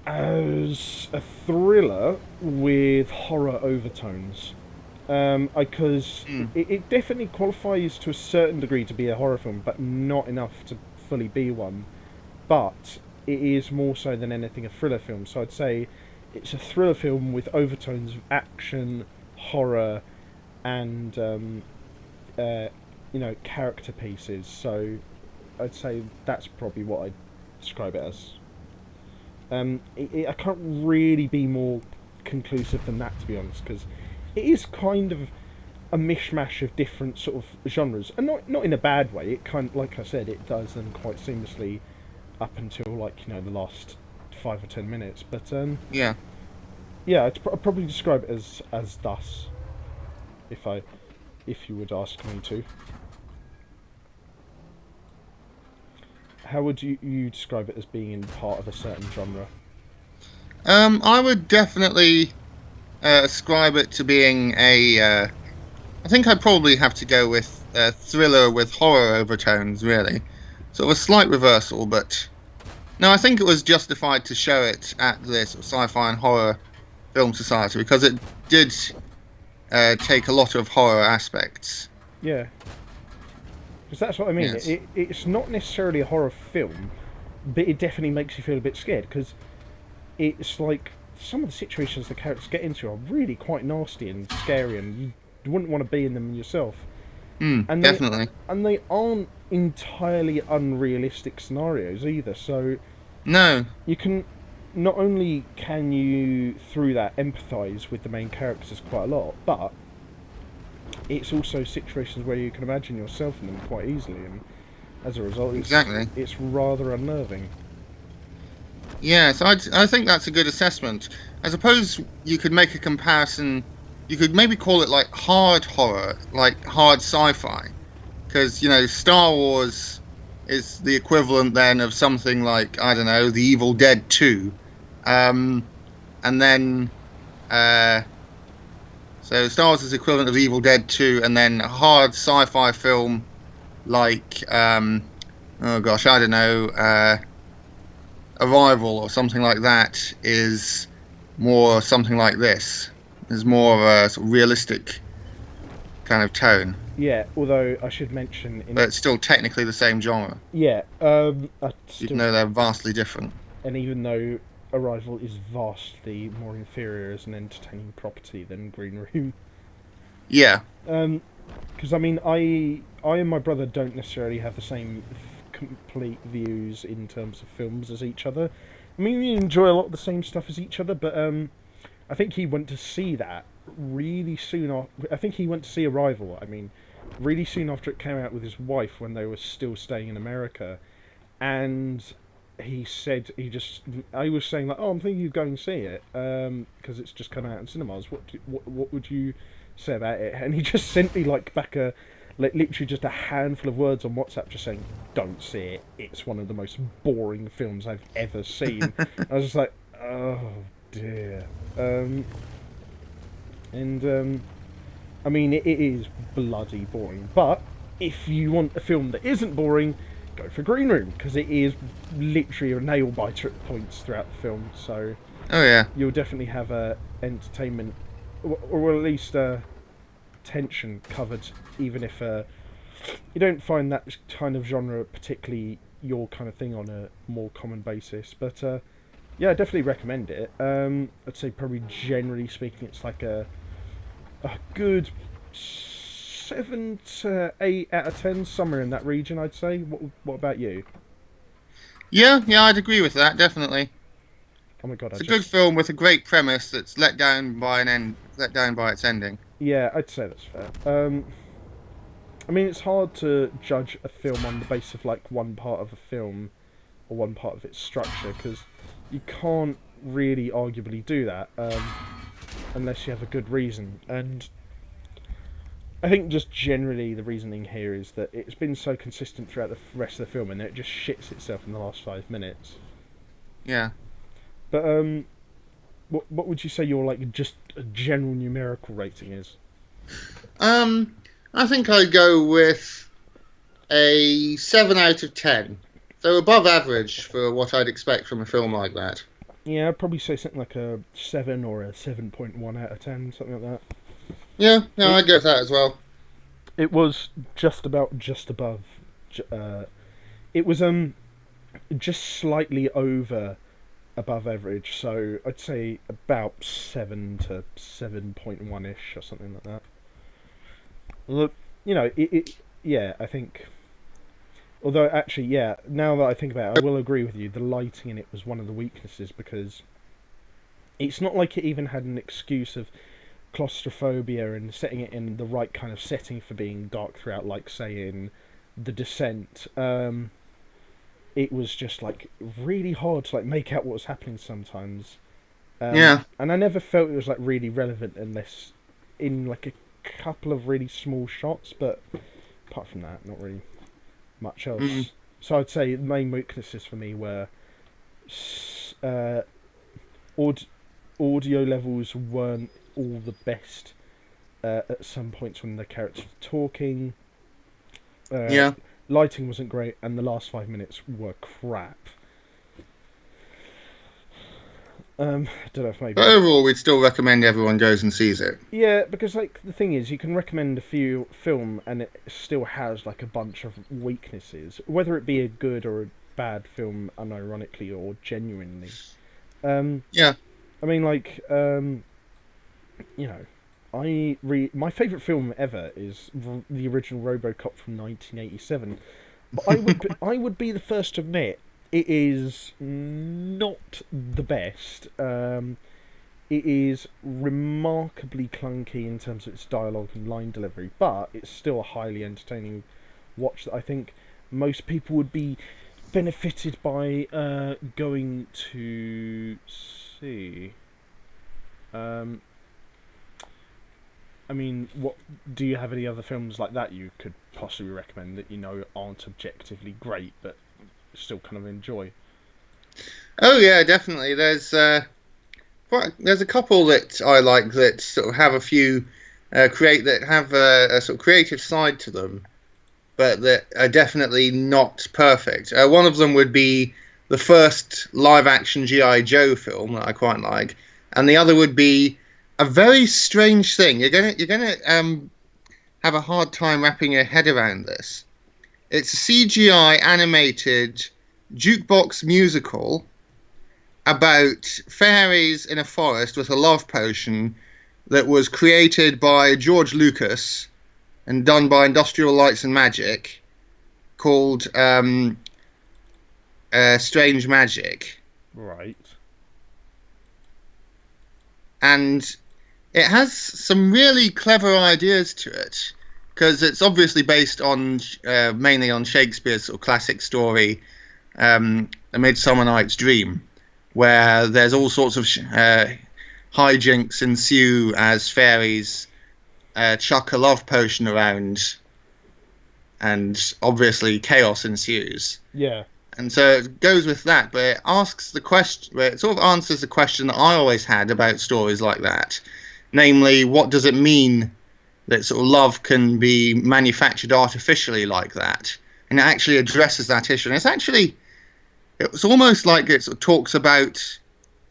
S1: as a thriller with horror overtones, because it definitely qualifies to a certain degree to be a horror film, but not enough to fully be one. But it is more so than anything a thriller film. So I'd say it's a thriller film with overtones of action, horror, and character pieces. So I'd say that's probably what I'd describe it as. I can't really be more conclusive than that, to be honest, because it is kind of a mishmash of different sort of genres, and not in a bad way. It kind of, like I said, it does them quite seamlessly up until the last 5 or 10 minutes. But I'd probably describe it as thus, if you would ask me to. How would you describe it as being in part of a certain genre?
S2: I would definitely ascribe it to being I think I'd probably have to go with a thriller with horror overtones, really. Sort of a slight reversal, but no, I think it was justified to show it at this Sci-Fi and Horror Film Society, because it did take a lot of horror aspects.
S1: Yeah. Because that's what I mean.
S2: Yes.
S1: It's not necessarily a horror film, but it definitely makes you feel a bit scared, because it's like some of the situations the characters get into are really quite nasty and scary, and you wouldn't want to be in them yourself.
S2: Definitely.
S1: And they aren't entirely unrealistic scenarios either. So
S2: no,
S1: you can not only can you through that empathise with the main characters quite a lot, but it's also situations where you can imagine yourself in them quite easily, and as a result, it's rather unnerving.
S2: Yes, I think that's a good assessment. I suppose you could make a comparison. You could maybe call it like hard horror, like hard sci-fi, because Star Wars is the equivalent then of something like, I don't know, The Evil Dead 2, and then so Star Wars is the equivalent of The Evil Dead 2, and then a hard sci-fi film like I don't know, Arrival or something like that is more something like this. There's more of a sort of realistic kind of tone,
S1: Yeah, although I should mention,
S2: but it's still technically the same genre,
S1: yeah,
S2: even though they're vastly different.
S1: and even though Arrival is vastly more inferior as an entertaining property than Green Room.
S2: Yeah.
S1: Because I mean, I and my brother don't necessarily have the same complete views in terms of films as each other. I mean, we enjoy a lot of the same stuff as each other, but I think he went to see that really soon after. I think he went to see Arrival. I mean, really soon after it came out with his wife when they were still staying in America, and he said I was saying like, oh, I'm thinking of going to see it because it's just come out in cinemas. What would you say about it? And he just sent me like back literally just a handful of words on WhatsApp just saying, don't see it, it's one of the most boring films I've ever seen. I was just like, oh dear. I mean, it is bloody boring, but if you want a film that isn't boring, go for Green Room, because it is literally a nail biter at points throughout the film, so
S2: Oh yeah.
S1: you'll definitely have entertainment, or at least tension covered, even if you don't find that kind of genre particularly your kind of thing on a more common basis. But yeah, I definitely recommend it. I'd say probably generally speaking, it's like a good 7 to 8 out of 10, somewhere in that region, I'd say. What about you?
S2: Yeah, I'd agree with that, definitely.
S1: Oh my god,
S2: It's a good film with a great premise that's let down by its ending.
S1: Yeah, I'd say that's fair. I mean, it's hard to judge a film on the basis of like one part of a film or one part of its structure, because you can't really arguably do that unless you have a good reason. And I think just generally the reasoning here is that it's been so consistent throughout the rest of the film, and it just shits itself in the last 5 minutes.
S2: Yeah.
S1: But what would you say your like just a general numerical rating is?
S2: I think I'd go with a 7 out of 10. So above average for what I'd expect from a film like that.
S1: Yeah, I'd probably say something like a 7 or a 7.1 out of 10, something like that.
S2: Yeah, I'd go with that as well.
S1: It was just above. It was just slightly above average, so I'd say about 7 to 7.1 ish or something like that. Look, you know, yeah, I think. Although, actually, yeah, now that I think about it, I will agree with you. The lighting in it was one of the weaknesses, because it's not like it even had an excuse of claustrophobia and setting it in the right kind of setting for being dark throughout, like, say, in The Descent. It was just, like, really hard to, like, make out what was happening sometimes.
S2: Yeah.
S1: And I never felt it was, like, really relevant unless in, like, a couple of really small shots, but apart from that, not really much else. Mm-hmm. So I'd say the main weaknesses for me were audio levels weren't all the best at some points when the characters were talking. Lighting wasn't great, and the last 5 minutes were crap. I don't know if maybe.
S2: But overall, we'd still recommend everyone goes and sees it.
S1: Yeah, because like the thing is, you can recommend a film and it still has like a bunch of weaknesses, whether it be a good or a bad film, unironically or genuinely.
S2: Yeah.
S1: I mean, like, you know, my favourite film ever is the original RoboCop from 1987. But I would be the first to admit it is not the best. It is remarkably clunky in terms of its dialogue and line delivery, but it's still a highly entertaining watch that I think most people would be benefited by going to see. I mean, what do you have any other films like that you could possibly recommend that you know aren't objectively great but still kind of enjoy?
S2: Oh yeah, definitely. There's a couple that I like that sort of have a few have a sort of creative side to them, but that are definitely not perfect. One of them would be the first live-action G.I. Joe film that I quite like, and the other would be a very strange thing. You're gonna have a hard time wrapping your head around this. It's a CGI animated jukebox musical about fairies in a forest with a love potion that was created by George Lucas and done by Industrial Lights and Magic, called Strange Magic.
S1: Right.
S2: And it has some really clever ideas to it, because it's obviously based on mainly on Shakespeare's sort of classic story, A Midsummer Night's Dream, where there's all sorts of hijinks ensue as fairies chuck a love potion around, and obviously chaos ensues.
S1: Yeah.
S2: And so it goes with that, but it asks the question, it sort of answers the question that I always had about stories like that. Namely, what does it mean that sort of love can be manufactured artificially like that? And it actually addresses that issue. And it's almost like it sort of talks about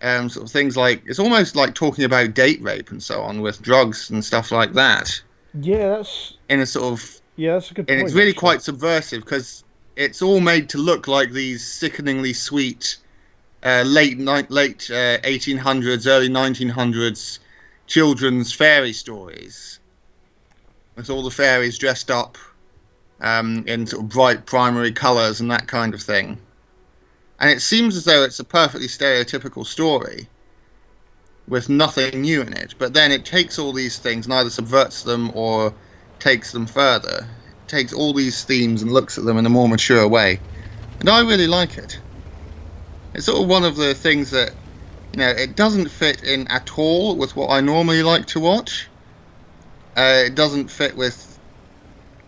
S2: sort of things like, it's almost like talking about date rape and so on with drugs and stuff like that.
S1: Yeah, that's...
S2: In a sort of...
S1: Yeah, that's a good point.
S2: And it's really
S1: actually
S2: quite subversive, because it's all made to look like these sickeningly sweet late 1800s, early 1900s children's fairy stories, with all the fairies dressed up in sort of bright primary colours and that kind of thing. And it seems as though it's a perfectly stereotypical story with nothing new in it. But then it takes all these things and either subverts them or takes them further. It takes all these themes and looks at them in a more mature way. And I really like it. It's sort of one of the things that, you know, it doesn't fit in at all with what I normally like to watch. It doesn't fit with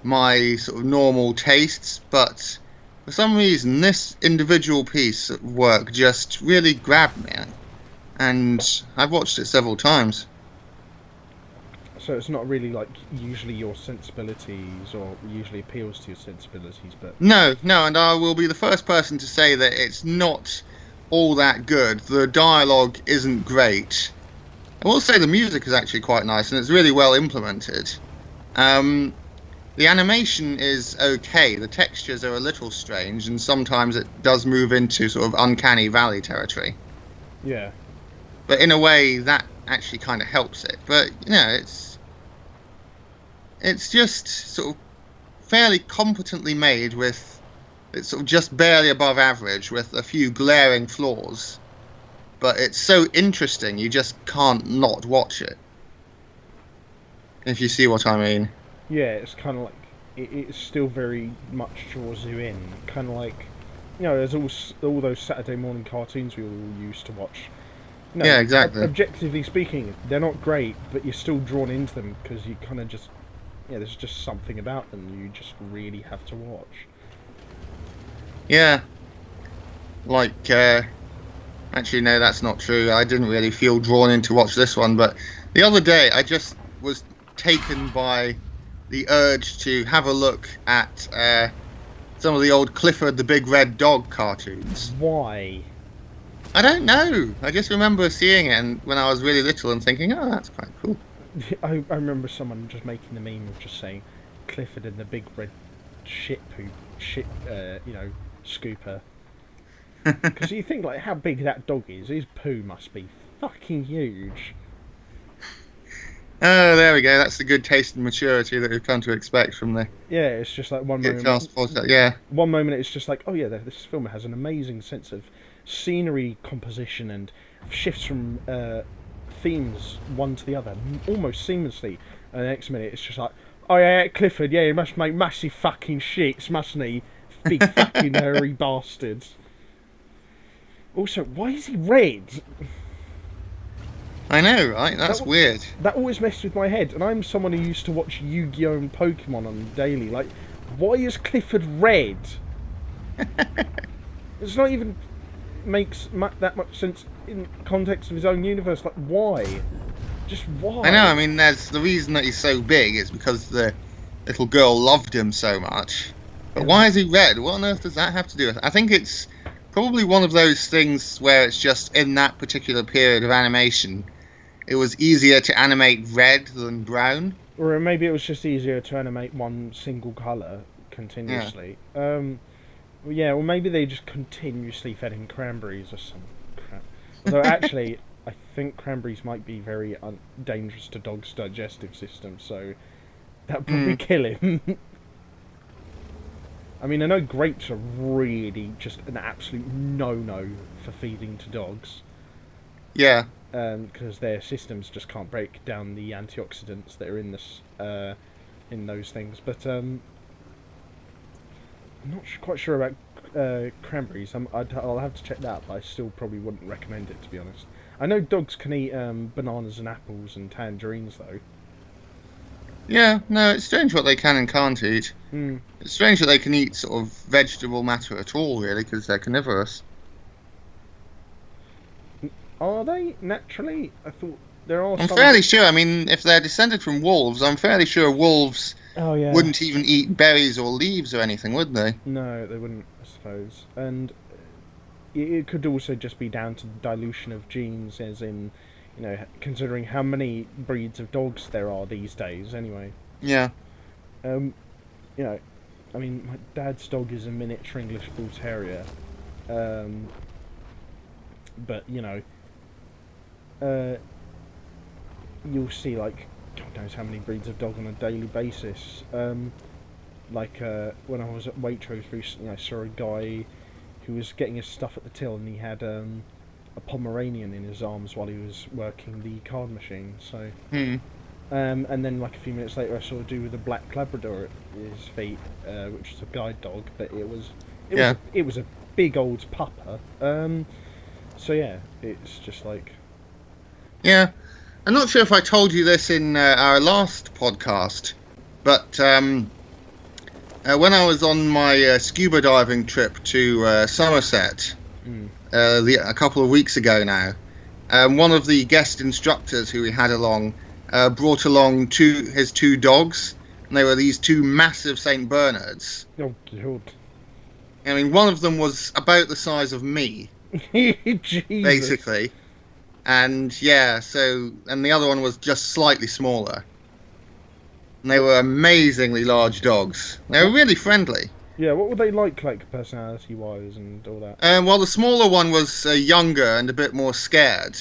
S2: my sort of normal tastes, but for some reason this individual piece of work just really grabbed me, and I've watched it several times.
S1: So it's not really like usually your sensibilities, or usually appeals to your sensibilities, but...
S2: No, and I will be the first person to say that it's not all that good. The dialogue isn't great. I will say the music is actually quite nice, and it's really well implemented. The animation is okay. The textures are a little strange, and sometimes it does move into sort of uncanny valley territory.
S1: Yeah.
S2: But in a way, that actually kind of helps it. But, you know, it's just sort of fairly competently made, with it's sort of just barely above average with a few glaring flaws. But it's so interesting, you just can't not watch it. If you see what I mean.
S1: Yeah, it's kind of like... It's still very much draws you in. Kind of like... You know, there's all those Saturday morning cartoons we all used to watch. No,
S2: yeah, exactly.
S1: Objectively speaking, they're not great, but you're still drawn into them because you kind of just... Yeah, there's just something about them you just really have to watch.
S2: Yeah. Like, actually, no, that's not true. I didn't really feel drawn in to watch this one, but the other day I just was taken by the urge to have a look at some of the old Clifford the Big Red Dog cartoons.
S1: Why?
S2: I don't know. I just remember seeing it and when I was really little and thinking, oh, that's quite cool.
S1: I remember someone just making the meme of just saying Clifford and the Big Red scooper. Because you think like how big that dog is. His poo must be fucking huge.
S2: Oh, there we go. That's the good taste and maturity that we've come to expect from the...
S1: Yeah, it's just like one moment...
S2: Yeah.
S1: One moment it's just like, oh yeah, this film has an amazing sense of scenery composition and shifts from themes one to the other almost seamlessly. And the next minute it's just like, oh yeah, Clifford, yeah, he must make massive fucking shits, mustn't he? Big fucking hairy bastards. Also, why is he red?
S2: I know, right? That's weird.
S1: That always messed with my head, and I'm someone who used to watch Yu-Gi-Oh! And Pokemon on daily. Like, why is Clifford red? It's not even makes that much sense in context of his own universe. Like, why? Just why?
S2: I know, I mean, there's the reason that he's so big is because the little girl loved him so much. But why is he red? What on earth does that have to do with it? I think it's probably one of those things where it's just in that particular period of animation, it was easier to animate red than brown.
S1: Or maybe it was just easier to animate one single colour continuously. Yeah, or maybe they just continuously fed him cranberries or some crap. Although actually, I think cranberries might be very dangerous to dogs' digestive system, so that would probably kill him. I mean, I know grapes are really just an absolute no-no for feeding to dogs.
S2: Yeah.
S1: Because their systems just can't break down the antioxidants that are in this, in those things. But I'm not quite sure about cranberries. I'll have to check that, but I still probably wouldn't recommend it, to be honest. I know dogs can eat bananas and apples and tangerines, though.
S2: Yeah, no, it's strange what they can and can't eat. It's strange that they can eat sort of vegetable matter at all, really, because they're carnivorous.
S1: Are they naturally? I thought there are.
S2: I'm fairly sure. I mean, if they're descended from wolves, I'm fairly sure wolves wouldn't even eat berries or leaves or anything, would they?
S1: No, they wouldn't, I suppose. And it could also just be down to the dilution of genes, as in, you know, considering how many breeds of dogs there are these days. Anyway.
S2: Yeah.
S1: You know, I mean, my dad's dog is a miniature English Bull Terrier. But you know. You'll see, like, God knows how many breeds of dog on a daily basis. Like, when I was at Waitrose recently, I saw a guy who was getting his stuff at the till, and he had a Pomeranian in his arms while he was working the card machine. So, and then, like, a few minutes later, I saw a dude with a black Labrador at his feet, which was a guide dog, but it was a big old pupper. So yeah, it's just like.
S2: Yeah, I'm not sure if I told you this in our last podcast, but when I was on my scuba diving trip to Somerset a couple of weeks ago now, one of the guest instructors who we had along brought along his two dogs, and they were these two massive St. Bernards.
S1: Oh, God.
S2: I mean, one of them was about the size of me, basically. And yeah, and the other one was just slightly smaller. And they were amazingly large dogs. They were really friendly.
S1: Yeah, what were they like personality-wise and all that?
S2: Well, the smaller one was younger and a bit more scared.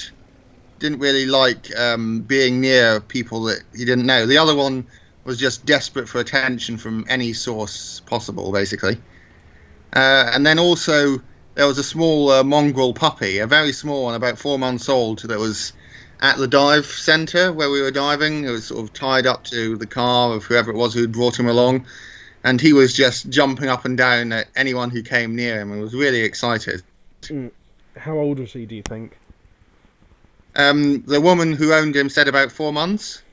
S2: Didn't really like being near people that he didn't know. The other one was just desperate for attention from any source possible, basically. And then also, there was a small mongrel puppy, a very small one, about 4 months old, that was at the dive centre where we were diving. It was sort of tied up to the car of whoever it was who'd brought him along. And he was just jumping up and down at anyone who came near him and was really excited.
S1: How old was he, do you think?
S2: The woman who owned him said about 4 months.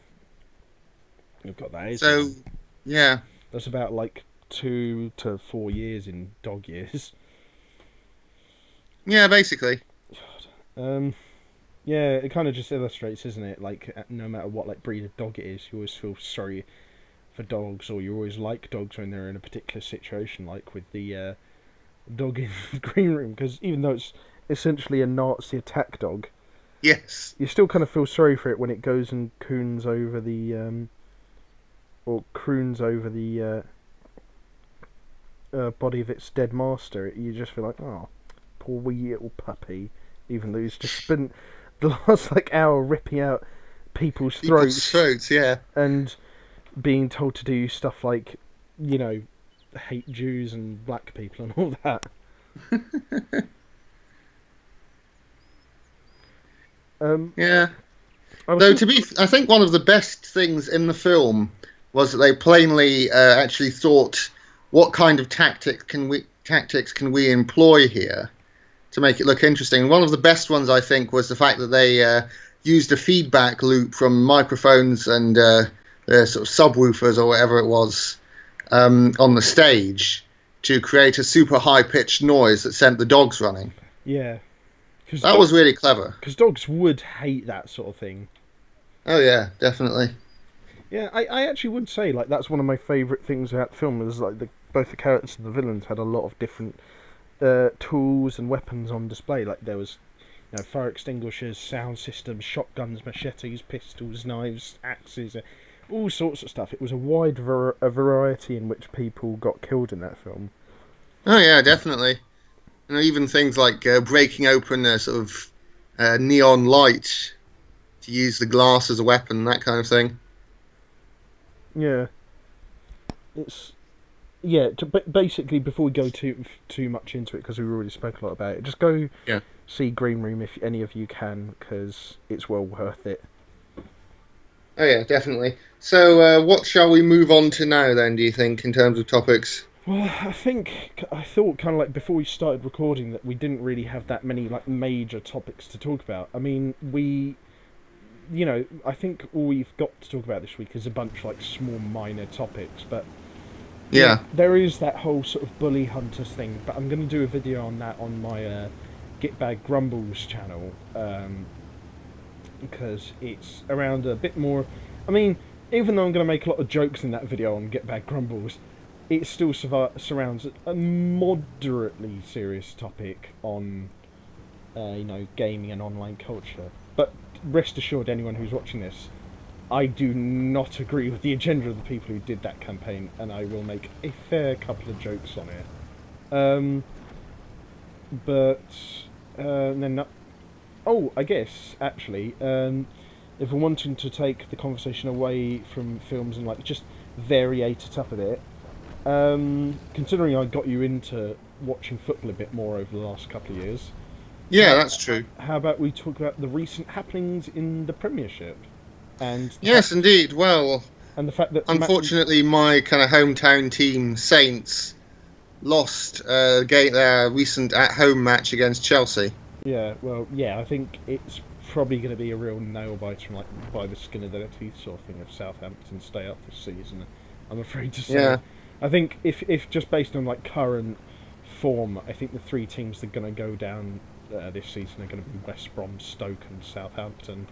S1: You've got that age.
S2: So, yeah.
S1: That's about like 2 to 4 years in dog years.
S2: Yeah, basically.
S1: Yeah, it kind of just illustrates, isn't it? Like, no matter what like breed of dog it is, you always feel sorry for dogs, or you always like dogs when they're in a particular situation, like with the dog in the green room. Because even though it's essentially a Nazi attack dog,
S2: yes,
S1: you still kind of feel sorry for it when it goes and croons over the body of its dead master. You just feel like, oh, poor wee little puppy, even though he's just spent the last hour ripping out people's throats,
S2: yeah,
S1: and being told to do stuff like, you know, hate Jews and black people and all that.
S2: Yeah. I think one of the best things in the film was that they plainly actually thought, what kind of tactics can we employ here to make it look interesting? One of the best ones, I think, was the fact that they used a feedback loop from microphones and sort of subwoofers or whatever it was on the stage to create a super high-pitched noise that sent the dogs running.
S1: Yeah.
S2: That was really clever.
S1: Because dogs would hate that sort of thing.
S2: Oh, yeah, definitely.
S1: Yeah, I actually would say, like, that's one of my favourite things about the film, is like both the characters and the villains had a lot of different tools and weapons on display. Like, there was fire extinguishers, sound systems, shotguns, machetes, pistols, knives, axes, all sorts of stuff. It was a wide variety in which people got killed in that film.
S2: Oh yeah, definitely. Even things like breaking open a sort of neon light to use the glass as a weapon, that kind of thing.
S1: Yeah, it's basically, before we go too much into it, because we already spoke a lot about it, just go see Green Room if any of you can, because it's well worth it.
S2: Oh yeah, definitely. So what shall we move on to now then, do you think, in terms of topics?
S1: Well, I thought kind of like before we started recording that we didn't really have that many like major topics to talk about. I mean, I think all we've got to talk about this week is a bunch of like small minor topics, but there is that whole sort of bully hunters thing. But I'm going to do a video on that on my Gitbag Grumbles channel, because it's around a bit more. I mean, even though I'm going to make a lot of jokes in that video on Gitbag Grumbles, it still surrounds a moderately serious topic on, gaming and online culture. But rest assured, anyone who's watching this, I do not agree with the agenda of the people who did that campaign, and I will make a fair couple of jokes on it. I guess, actually, if we're wanting to take the conversation away from films and like just variate it up a bit, considering I got you into watching football a bit more over the last couple of years.
S2: Yeah, that's true.
S1: How about we talk about the recent happenings in the Premiership?
S2: Yes, indeed. Well,
S1: and the fact that
S2: unfortunately my kind of hometown team, Saints, lost their recent at-home match against Chelsea.
S1: Yeah, well, I think it's probably going to be a real nail-biter, like by the skin of their teeth sort of thing, if Southampton stay up this season. I'm afraid to say.
S2: Yeah.
S1: I think if just based on like current form, I think the three teams that are going to go down this season are going to be West Brom, Stoke, and Southampton.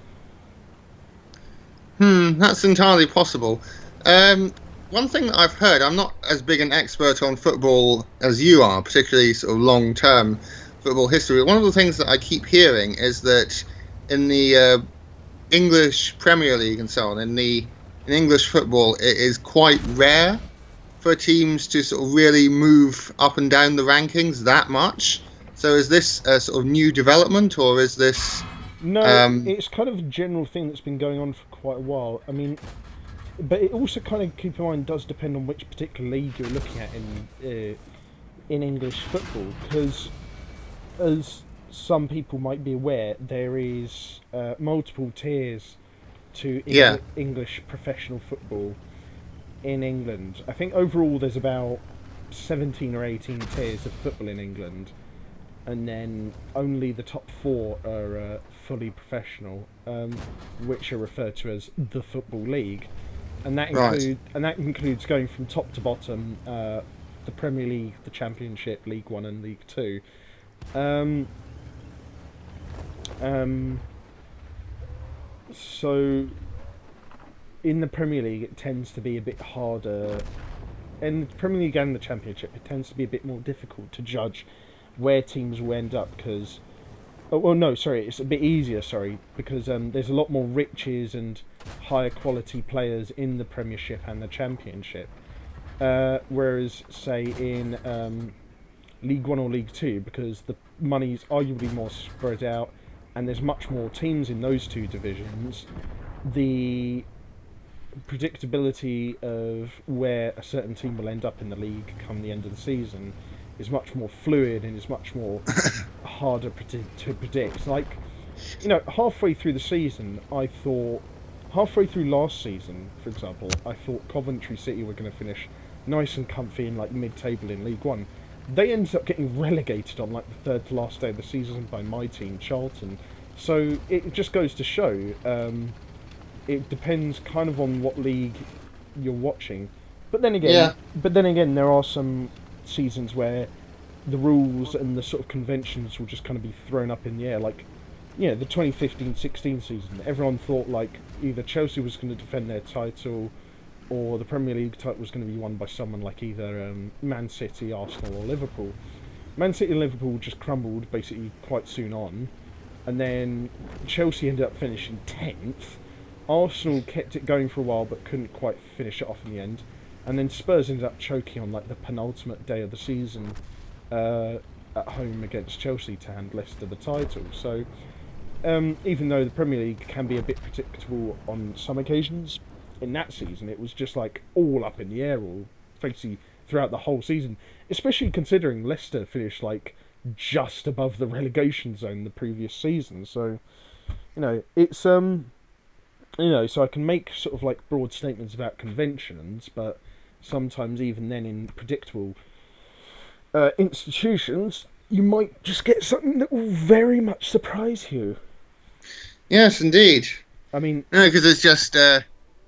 S2: That's entirely possible. One thing that I've heard, I'm not as big an expert on football as you are, particularly sort of long-term football history. One of the things that I keep hearing is that in the English Premier League and so on, in English football, it is quite rare for teams to sort of really move up and down the rankings that much. So is this a sort of new development, or is this...
S1: No, it's kind of a general thing that's been going on for quite a while. I mean, but it also kind of, keep in mind, does depend on which particular league you're looking at in English football, because as some people might be aware, there is multiple tiers to English professional football in England. I think overall there's about 17 or 18 tiers of football in England, and then only the top 4 are fully professional, which are referred to as the Football League, and that includes going from top to bottom, the Premier League, the Championship, League 1 and League 2. So in the Premier League it tends to be a bit harder. In the Premier League and the Championship it tends to be a bit more difficult to judge where teams will end up, because it's a bit easier, because there's a lot more riches and higher quality players in the Premiership and the Championship, whereas say in League 1 or League 2, because the money's arguably more spread out and there's much more teams in those two divisions, the predictability of where a certain team will end up in the league come the end of the season is much more fluid and is much more harder to predict. Like, halfway through the season, halfway through last season, for example, I thought Coventry City were going to finish nice and comfy in like mid-table in League 1. They ended up getting relegated on like the third to last day of the season by my team, Charlton. So it just goes to show, it depends kind of on what league you're watching. But then again, there are some seasons where the rules and the sort of conventions will just kind of be thrown up in the air. Like, the 2015-16 season, everyone thought like either Chelsea was going to defend their title, or the Premier League title was going to be won by someone like either Man City, Arsenal, or Liverpool. Man City and Liverpool just crumbled basically quite soon on, and then Chelsea ended up finishing 10th. Arsenal kept it going for a while but couldn't quite finish it off in the end, and then Spurs ended up choking on like the penultimate day of the season at home against Chelsea to hand Leicester the title. So even though the Premier League can be a bit predictable on some occasions, in that season it was just like all up in the air, all basically throughout the whole season, especially considering Leicester finished like just above the relegation zone the previous season. So it's so I can make sort of like broad statements about conventions, but sometimes even then in predictable institutions you might just get something that will very much surprise you.
S2: Yes, indeed.
S1: I mean,
S2: no, because it's just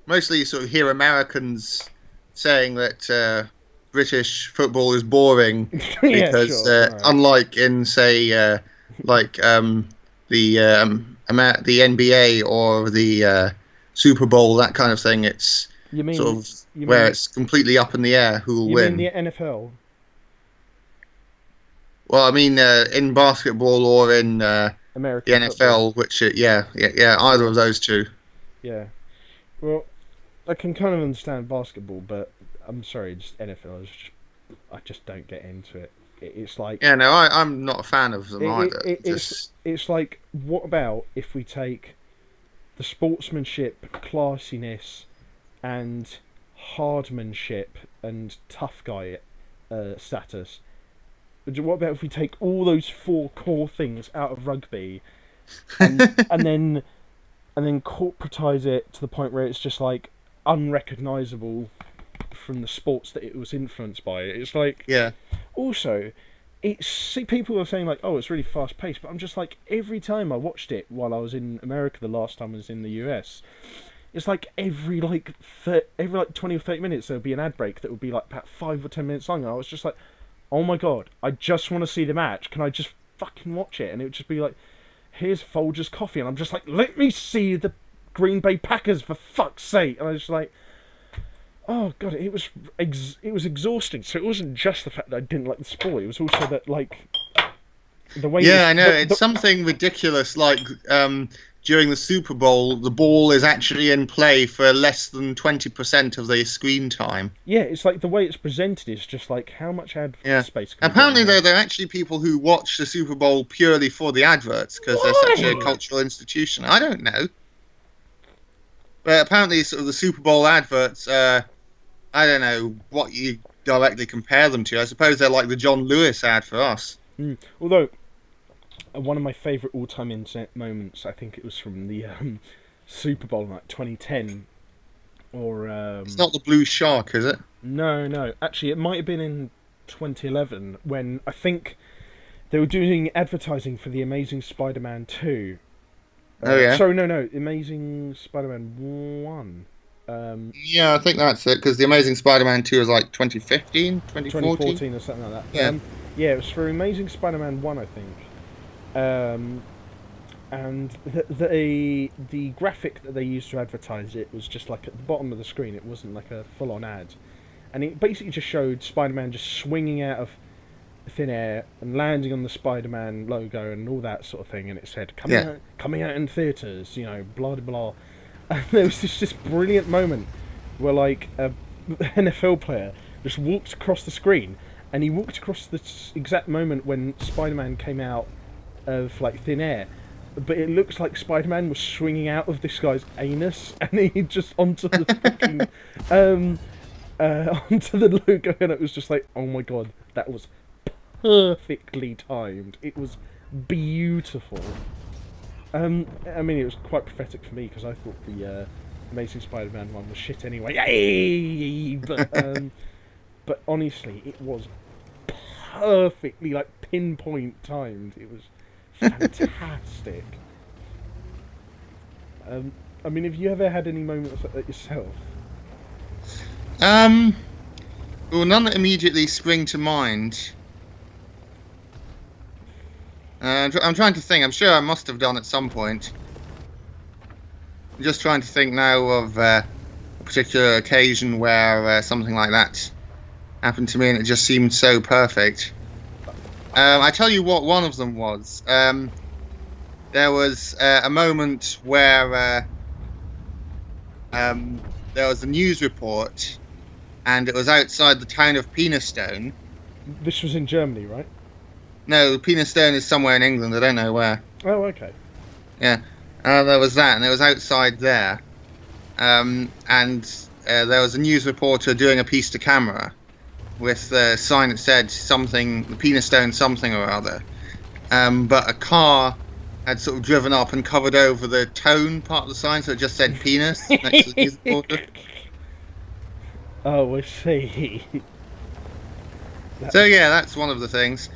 S2: mostly you sort of hear Americans saying that British football is boring because right. Unlike in say the NBA or the Super Bowl, that kind of thing, it's it's completely up in the air who will win.
S1: You mean the NFL?
S2: Well, I mean in basketball or in
S1: American
S2: the NFL,
S1: football.
S2: which either of those two.
S1: Yeah. Well, I can kind of understand basketball, but I'm sorry, just NFL I just don't get into it. It's like
S2: I'm not a fan of them either.
S1: It's like, what about if we take the sportsmanship, classiness, and hardmanship and tough guy status? What about if we take all those 4 core things out of rugby, and then corporatise it to the point where it's just like unrecognisable from the sports that it was influenced by? It's like, also, people are saying like, oh, it's really fast paced, but I'm just like, every time I watched it while I was in America, the last time I was in the US, it's like every 20 or 30 minutes there would be an ad break that would be like about 5 or 10 minutes long, and I was just like, oh my god, I just want to see the match, can I just fucking watch it? And it would just be like, here's Folgers coffee, and I'm just like, let me see the Green Bay Packers for fuck's sake. And I was just like, oh god, it was exhausting. So it wasn't just the fact that I didn't like the sport, it was also that like the way
S2: it's something ridiculous like during the Super Bowl the ball is actually in play for less than 20% of the screen time.
S1: Yeah, it's like the way it's presented is just like, how much ad space can
S2: apparently though there are actually people who watch the Super Bowl purely for the adverts because they're such a cultural institution. I don't know, but apparently sort of the Super Bowl adverts, I don't know what you directly compare them to. I suppose they're like the John Lewis ad for us.
S1: Although, one of my favourite all-time internet moments, I think it was from the Super Bowl, like 2010, or...
S2: It's not the Blue Shark, is it?
S1: No. Actually, it might have been in 2011, when I think they were doing advertising for The Amazing Spider-Man 2.
S2: Oh, yeah?
S1: Sorry, no, Amazing Spider-Man 1.
S2: I think that's it, because The Amazing Spider-Man 2 was like 2015,
S1: 2014 or something like that. It was for Amazing Spider-Man 1, I think. And the graphic that they used to advertise it was just like at the bottom of the screen. It wasn't like a full-on ad. And it basically just showed Spider-Man just swinging out of thin air and landing on the Spider-Man logo and all that sort of thing. And it said, coming out in theatres, blah, blah, blah. And there was this brilliant moment where, like, a NFL player just walked across the screen, and he walked across the exact moment when Spider-Man came out of, like, thin air. But it looks like Spider-Man was swinging out of this guy's anus, and he just onto the fucking, onto the logo, and it was just like, oh my god, that was perfectly timed. It was beautiful. I mean, it was quite prophetic for me, because I thought the Amazing Spider-Man one was shit anyway. Yay! But honestly, it was perfectly, like, pinpoint timed. It was fantastic. I mean, have you ever had any moments like that yourself?
S2: Well, none that immediately spring to mind. I'm trying to think. I'm sure I must have done at some point. I'm just trying to think now of a particular occasion where something like that happened to me, and it just seemed so perfect. I tell you what one of them was. there was a moment where there was a news report, and it was outside the town of Penistone.
S1: This was in Germany, right?
S2: No, Penistone is somewhere in England. I don't know where.
S1: Oh, okay.
S2: Yeah, there was that, and it was outside there. And there was a news reporter doing a piece to camera with a sign that said something, the Penistone something or other. But a car had sort of driven up and covered over the tone part of the sign, so it just said penis next to the news reporter.
S1: Oh, I see.
S2: So yeah, that's one of the things.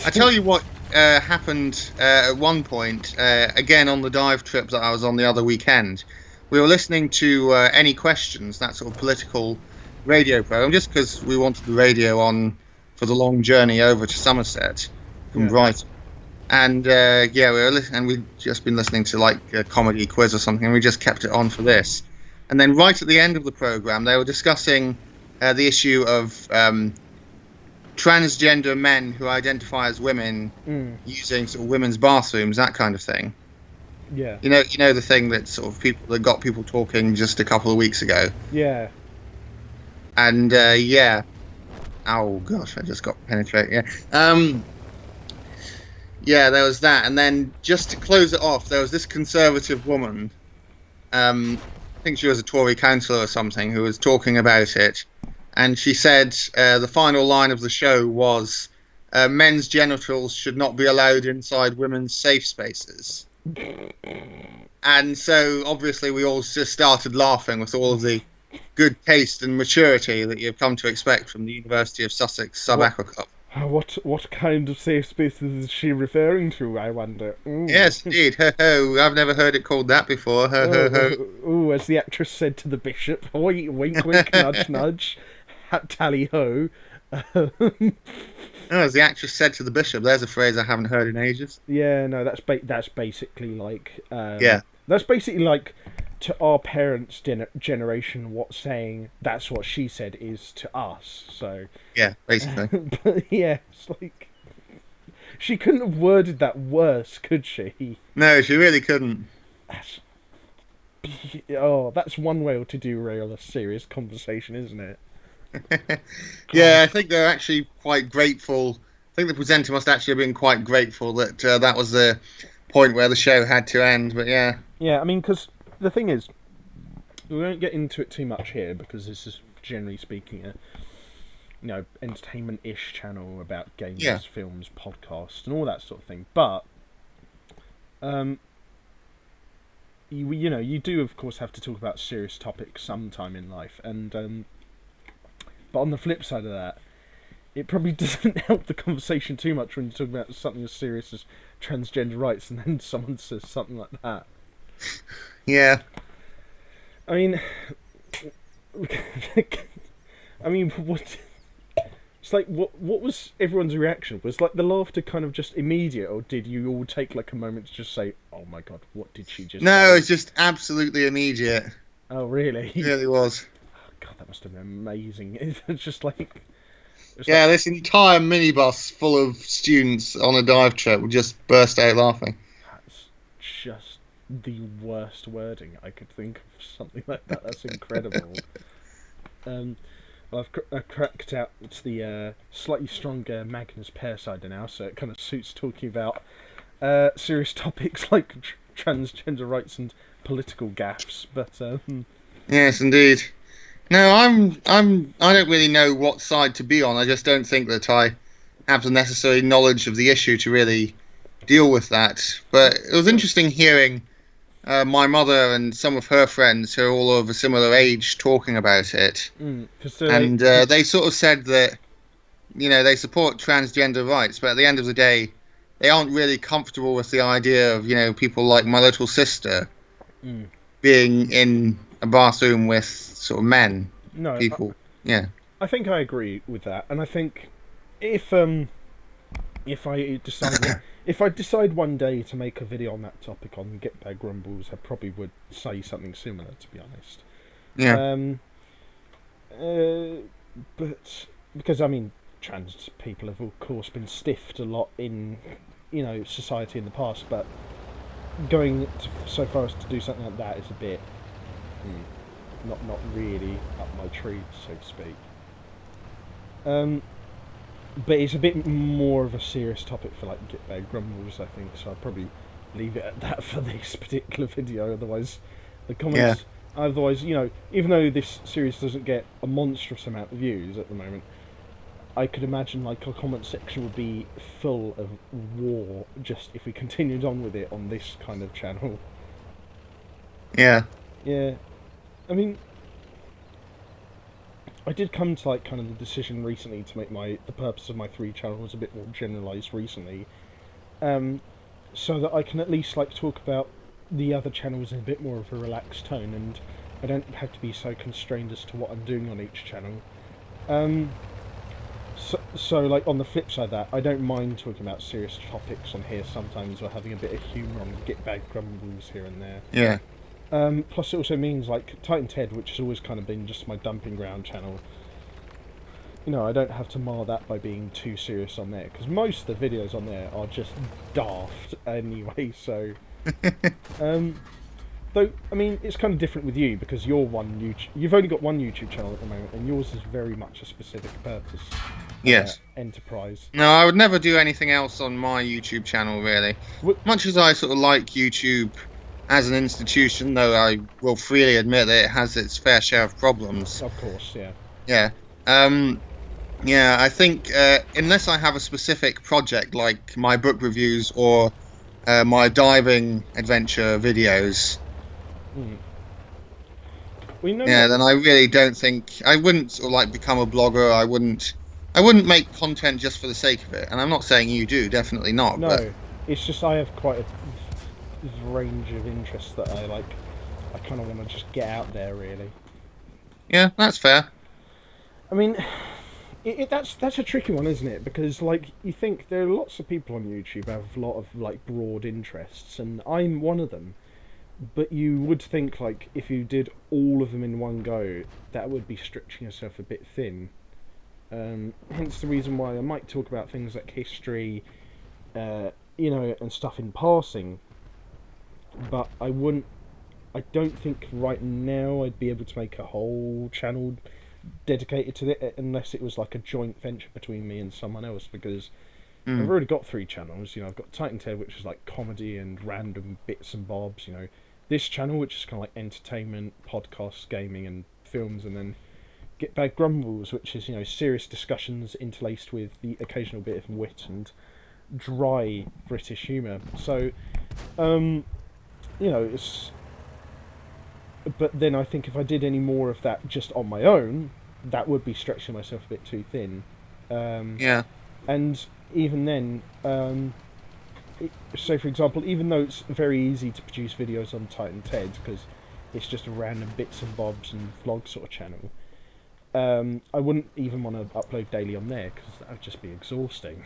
S2: I tell you what happened at one point, again on the dive trip that I was on the other weekend. We were listening to Any Questions, that sort of political radio program, just because we wanted the radio on for the long journey over to Somerset from Brighton. And we were and we'd just been listening to like a comedy quiz or something, and we just kept it on for this. And then right at the end of the program, they were discussing the issue of transgender men who identify as women using sort of women's bathrooms, that kind of thing.
S1: Yeah.
S2: You know the thing that sort of got people talking just a couple of weeks ago.
S1: Yeah.
S2: And oh gosh, I just got penetrated. Yeah, there was that, and then just to close it off, there was this conservative woman. I think she was a Tory councillor or something who was talking about it, and she said the final line of the show was, "Men's genitals should not be allowed inside women's safe spaces." And so obviously we all just started laughing with all of the good taste and maturity that you've come to expect from the University of Sussex Sub-Aqua Club.
S1: What kind of safe spaces is she referring to, I wonder? Ooh.
S2: Yes, indeed. Ho ho. I've never heard it called that before. Ho ho ho.
S1: Ooh, as the actress said to the bishop, wink wink, nudge nudge, tally ho.
S2: Oh, as the actress said to the bishop, there's a phrase I haven't heard in ages.
S1: Yeah, no, that's basically like...
S2: yeah.
S1: That's basically like, to our parents' generation, what saying, that's what she said is to us, so...
S2: Yeah, basically.
S1: But yeah, it's like... She couldn't have worded that worse, could she?
S2: No, she really couldn't.
S1: That's one way to derail a serious conversation, isn't it?
S2: Yeah, I think they're actually quite grateful. I think the presenter must actually have been quite grateful that that was the point where the show had to end, but yeah.
S1: Yeah, I mean, because the thing is, we won't get into it too much here, because this is, generally speaking, a entertainment-ish channel about games, films, podcasts, and all that sort of thing. But you do of course have to talk about serious topics sometime in life, and but on the flip side of that, it probably doesn't help the conversation too much when you talk about something as serious as transgender rights, and then someone says something like that.
S2: Yeah.
S1: I mean, what? It's like, what was everyone's reaction? Was like the laughter kind of just immediate, or did you all take like a moment to just say, "Oh my god, what did she just?"
S2: No,
S1: say?
S2: it's just absolutely immediate.
S1: Oh really?
S2: It really was.
S1: Oh, god, that must have been amazing. It's just like.
S2: This entire minibus full of students on a dive trip would just burst out laughing.
S1: That's just the worst wording I could think of. Something like that. That's incredible. Well, I've cracked out the slightly stronger Magnus pear cider now, so it kind of suits talking about serious topics like transgender rights and political gaffes. But
S2: yes, indeed. No, I don't really know what side to be on. I just don't think that I have the necessary knowledge of the issue to really deal with that. But it was interesting hearing my mother and some of her friends who are all of a similar age talking about it. And they sort of said that, they support transgender rights, but at the end of the day, they aren't really comfortable with the idea of, people like my little sister being in a bathroom with sort of men.
S1: No,
S2: people.
S1: I think I agree with that, and I think if I decide one day to make a video on that topic on Gitbag Rumbles, I probably would say something similar, to be honest.
S2: Yeah.
S1: But because trans people have of course been stiffed a lot in society in the past, but so far as to do something like that is a bit not really up my tree, so to speak. But it's a bit more of a serious topic for like Gitbag grumbles, I think. So I'll probably leave it at that for this particular video. Otherwise, the comments. Yeah. Otherwise, even though this series doesn't get a monstrous amount of views at the moment, I could imagine like our comment section would be full of war just if we continued on with it on this kind of channel.
S2: Yeah.
S1: Yeah. I mean, I did come to like kind of the decision recently to make the purpose of my 3 channels a bit more generalised recently, so that I can at least like talk about the other channels in a bit more of a relaxed tone, and I don't have to be so constrained as to what I'm doing on each channel. So like on the flip side of that, I don't mind talking about serious topics on here sometimes, or having a bit of humour on Gitbag grumbles here and there.
S2: Yeah.
S1: Plus it also means like Titan Ted, which has always kind of been just my dumping ground channel. I don't have to mar that by being too serious on there, because most of the videos on there are just daft anyway, so... Though, I mean, it's kind of different with you, because you've only got one YouTube channel at the moment, and yours is very much a specific purpose.
S2: Yes.
S1: Enterprise.
S2: No, I would never do anything else on my YouTube channel, really. Much as I sort of like YouTube as an institution, though I will freely admit that it has its fair share of problems.
S1: Of course, yeah.
S2: Yeah. Yeah, I think unless I have a specific project like my book reviews or my diving adventure videos, then I really don't think I wouldn't sort of like become a blogger. I wouldn't make content just for the sake of it. And I'm not saying you do, definitely not.
S1: No,
S2: but
S1: it's just I have quite a range of interests that I kind of want to just get out there, really.
S2: Yeah, that's fair.
S1: I mean, that's a tricky one, isn't it? Because like you think there are lots of people on YouTube who have a lot of like broad interests, and I'm one of them. But you would think like if you did all of them in one go, that would be stretching yourself a bit thin. Hence the reason why I might talk about things like history, and stuff in passing. But I don't think right now I'd be able to make a whole channel dedicated to it unless it was like a joint venture between me and someone else, because I've already got 3 channels. I've got Titan Ted, which is like comedy and random bits and bobs, this channel, which is kind of like entertainment, podcasts, gaming and films, and then Gitbag Grumbles, which is serious discussions interlaced with the occasional bit of wit and dry British humour. So it's... But then I think if I did any more of that just on my own, that would be stretching myself a bit too thin.
S2: Yeah.
S1: And even then, so for example, even though it's very easy to produce videos on Titan Ted, because it's just a random bits and bobs and vlog sort of channel, I wouldn't even want to upload daily on there, because that would just be exhausting.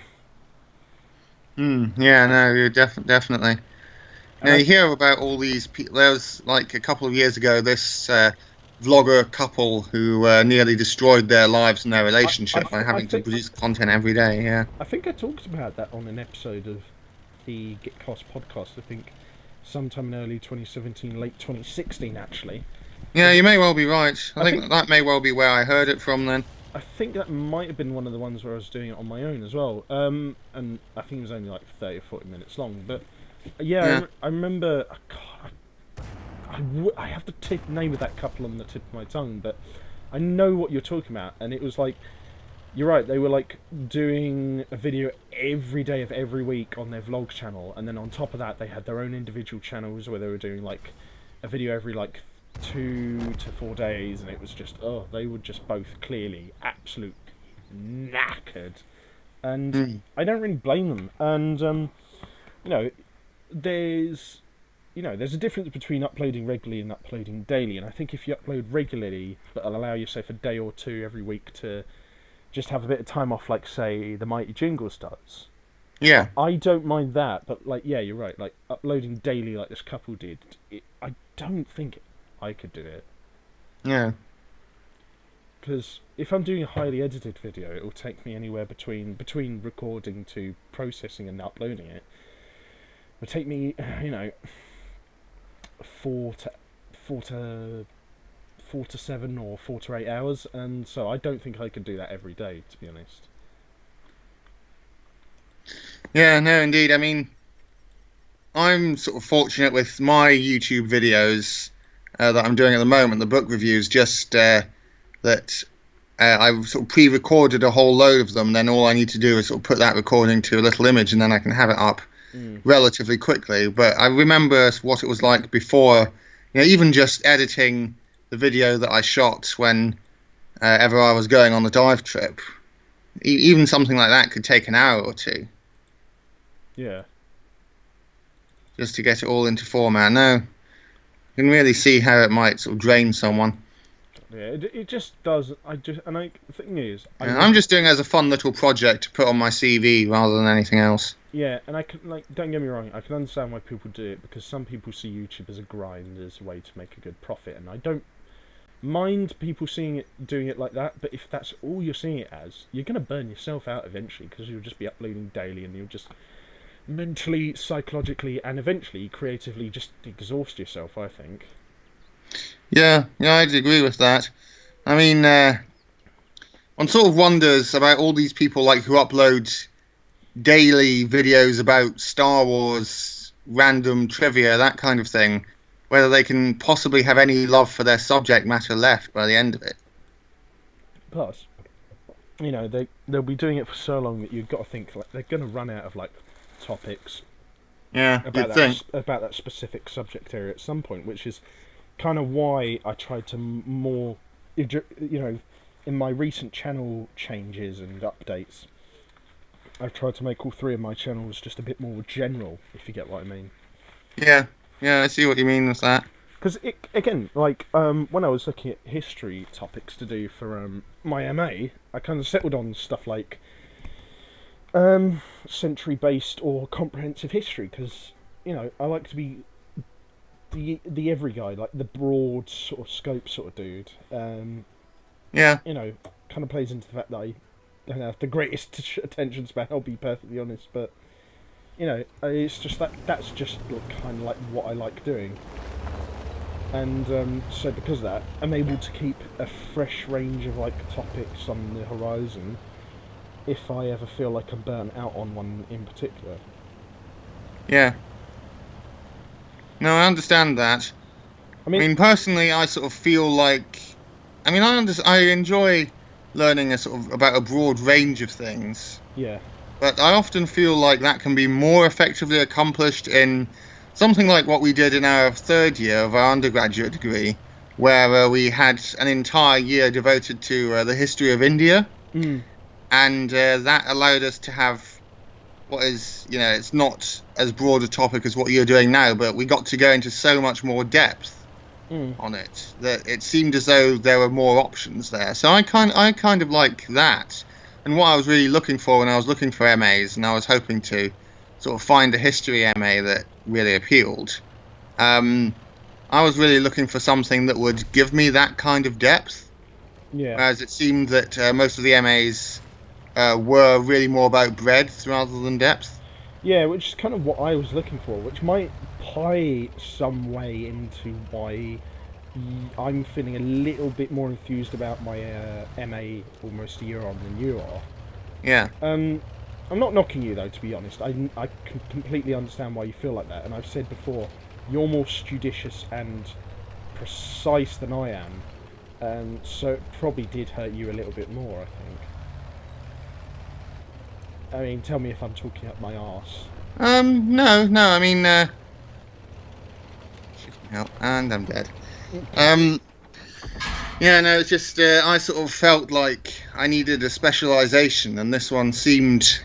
S2: Yeah, no, definitely. Now, you hear about all these people. There was, like, a couple of years ago, this vlogger couple who nearly destroyed their lives and their relationship by having to produce content every day, yeah.
S1: I think I talked about that on an episode of the Gitcast podcast, I think, sometime in early 2017, late 2016, actually.
S2: Yeah, you may well be right. I think that may well be where I heard it from then.
S1: I think that might have been one of the ones where I was doing it on my own as well. And I think it was only like 30 or 40 minutes long, but... Yeah. I remember. I have the name of that couple on the tip of my tongue, but I know what you're talking about. And it was like, you're right. They were like doing a video every day of every week on their vlog channel, and then on top of that, they had their own individual channels where they were doing like a video every like 2 to 4 days, and it was just they were just both clearly absolute knackered, and I don't really blame them. And there's a difference between uploading regularly and uploading daily, and I think if you upload regularly, that'll allow yourself a day or 2 every week to just have a bit of time off, like say the Mighty Jingles does.
S2: Yeah,
S1: I don't mind that, but like, yeah, you're right. Like uploading daily, like this couple did, I don't think I could do it.
S2: Yeah.
S1: because if I'm doing a highly edited video, it will take me anywhere between recording to processing and uploading it. It will take me, 4 to 7 or 4 to 8 hours, and so I don't think I could do that every day, to be honest.
S2: Yeah, no, indeed. I mean, I'm sort of fortunate with my YouTube videos that I'm doing at the moment, the book reviews, just that I've sort of pre-recorded a whole load of them. Then all I need to do is sort of put that recording to a little image, and then I can have it up relatively quickly. But I remember what it was like before, even just editing the video that I shot when ever I was going on the dive trip. Even something like that could take an hour or two.
S1: Yeah.
S2: Just to get it all into format. No, you can really see how it might sort of drain someone.
S1: Yeah, it just does. The thing is,
S2: I'm just doing it as a fun little project to put on my CV rather than anything else.
S1: Yeah, and I can, don't get me wrong, I can understand why people do it, because some people see YouTube as a grind, as a way to make a good profit, and I don't mind people doing it like that, but if that's all you're seeing it as, you're going to burn yourself out eventually, because you'll just be uploading daily, and you'll just mentally, psychologically, and eventually creatively just exhaust yourself, I think.
S2: Yeah, I'd agree with that. I mean, one sort of wonders about all these people who upload daily videos about Star Wars, random trivia, that kind of thing, whether they can possibly have any love for their subject matter left by the end of it.
S1: Plus, they'll be doing it for so long that you've got to think they're going to run out of topics.
S2: Yeah,
S1: about that specific subject area at some point, which is kind of why I tried to more, in my recent channel changes and updates, I've tried to make all three of my channels just a bit more general, if you get what I mean.
S2: Yeah, I see what you mean with that.
S1: Because, again, when I was looking at history topics to do for my MA, I kind of settled on stuff like century-based or comprehensive history, because, I like to be the every guy, the broad sort of scope sort of dude.
S2: Yeah.
S1: Kind of plays into the fact that I don't have the greatest attention span, I'll be perfectly honest, but, it's just that's just kind of what I like doing. And so because of that, I'm able to keep a fresh range of topics on the horizon if I ever feel like I'm burnt out on one in particular.
S2: Yeah. No, I understand that. I mean, personally, I sort of feel like... I enjoy learning about a broad range of things.
S1: Yeah.
S2: But I often feel like that can be more effectively accomplished in something like what we did in our third year of our undergraduate degree, where we had an entire year devoted to the history of India. And that allowed us to have what is, it's not as broad a topic as what you're doing now, but we got to go into so much more depth on it that it seemed as though there were more options there. So I kind of like that. And what I was really looking for when I was looking for MAs, and I was hoping to sort of find a history MA that really appealed, I was really looking for something that would give me that kind of depth.
S1: Yeah.
S2: Whereas it seemed that most of the MAs were really more about breadth rather than depth.
S1: Yeah, which is kind of what I was looking for, which might play some way into why I'm feeling a little bit more enthused about my MA almost a year on than you are.
S2: Yeah.
S1: I'm not knocking you, though, to be honest. I can completely understand why you feel like that, and I've said before, you're more judicious and precise than I am, so it probably did hurt you a little bit more, I think. I mean, tell me if I'm talking up my arse.
S2: No, I mean, shoot me up, and I'm dead. Yeah, no, it's just, I sort of felt like I needed a specialisation, and this one seemed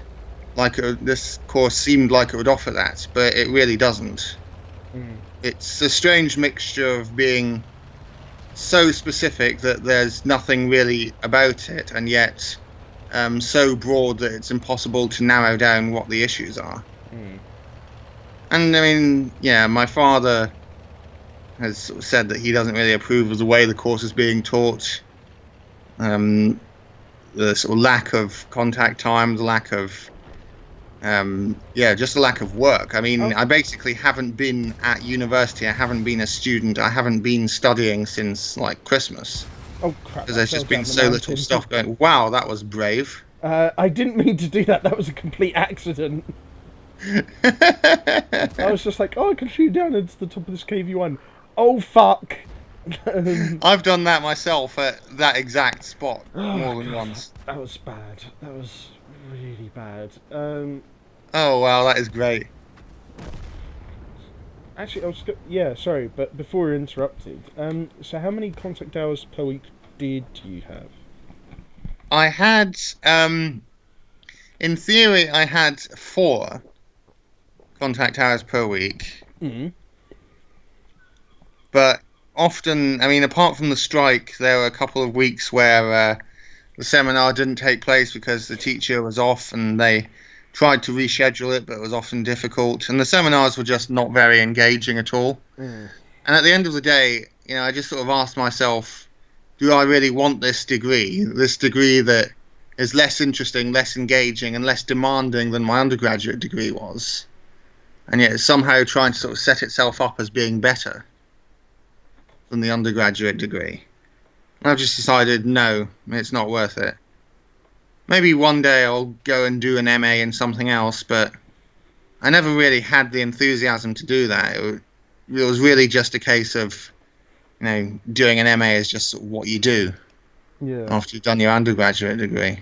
S2: like, this course seemed like it would offer that, but it really doesn't. It's a strange mixture of being so specific that there's nothing really about it, and yet so broad that it's impossible to narrow down what the issues are. And I mean, yeah, my father has sort of said that he doesn't really approve of the way the course is being taught. the sort of lack of contact time, the lack of just the lack of work. I mean, I basically haven't been at university. I haven't been a student. I haven't been studying since like Christmas.
S1: Oh crap!
S2: Because there's just been so little stuff going. Wow, that was brave.
S1: I didn't mean to do that. That was a complete accident. I was just like, oh, I can shoot down into the top of this cave you won. Oh fuck!
S2: I've done that myself at that exact spot more than once.
S1: That was bad. That was really bad.
S2: Oh wow, that is great.
S1: Actually, sorry, but before we were interrupted, so how many contact hours per week did you have?
S2: I had, in theory, I had 4 contact hours per week.
S1: Mm.
S2: But often, I mean, apart from the strike, there were a couple of weeks where the seminar didn't take place because the teacher was off, and they tried to reschedule it, but it was often difficult. And the seminars were just not very engaging at all.
S1: Mm.
S2: And at the end of the day, I just sort of asked myself, do I really want this degree? This degree that is less interesting, less engaging, and less demanding than my undergraduate degree was. And yet it's somehow trying to sort of set itself up as being better than the undergraduate degree. And I've just decided, no, it's not worth it. Maybe one day I'll go and do an MA in something else, but I never really had the enthusiasm to do that. It was really just a case of, doing an MA is just sort of what you do after you've done your undergraduate degree.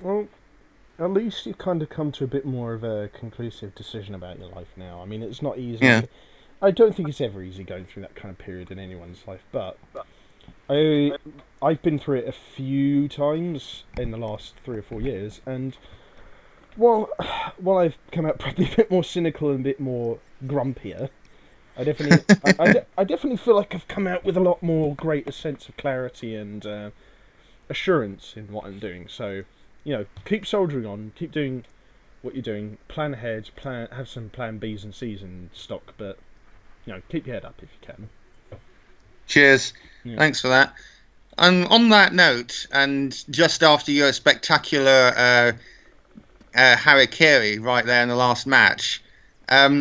S1: Well, at least you've kind of come to a bit more of a conclusive decision about your life now. I mean, it's not easy.
S2: Yeah.
S1: I don't think it's ever easy going through that kind of period in anyone's life, but I've been through it a few times in the last 3 or 4 years, and while I've come out probably a bit more cynical and a bit more grumpier, I definitely feel like I've come out with a lot more greater sense of clarity and assurance in what I'm doing. So, keep soldiering on, keep doing what you're doing, plan ahead, have some plan B's and C's in stock, but keep your head up if you can.
S2: Cheers. Yeah. Thanks for that. And on that note, and just after your spectacular harakiri right there in the last match,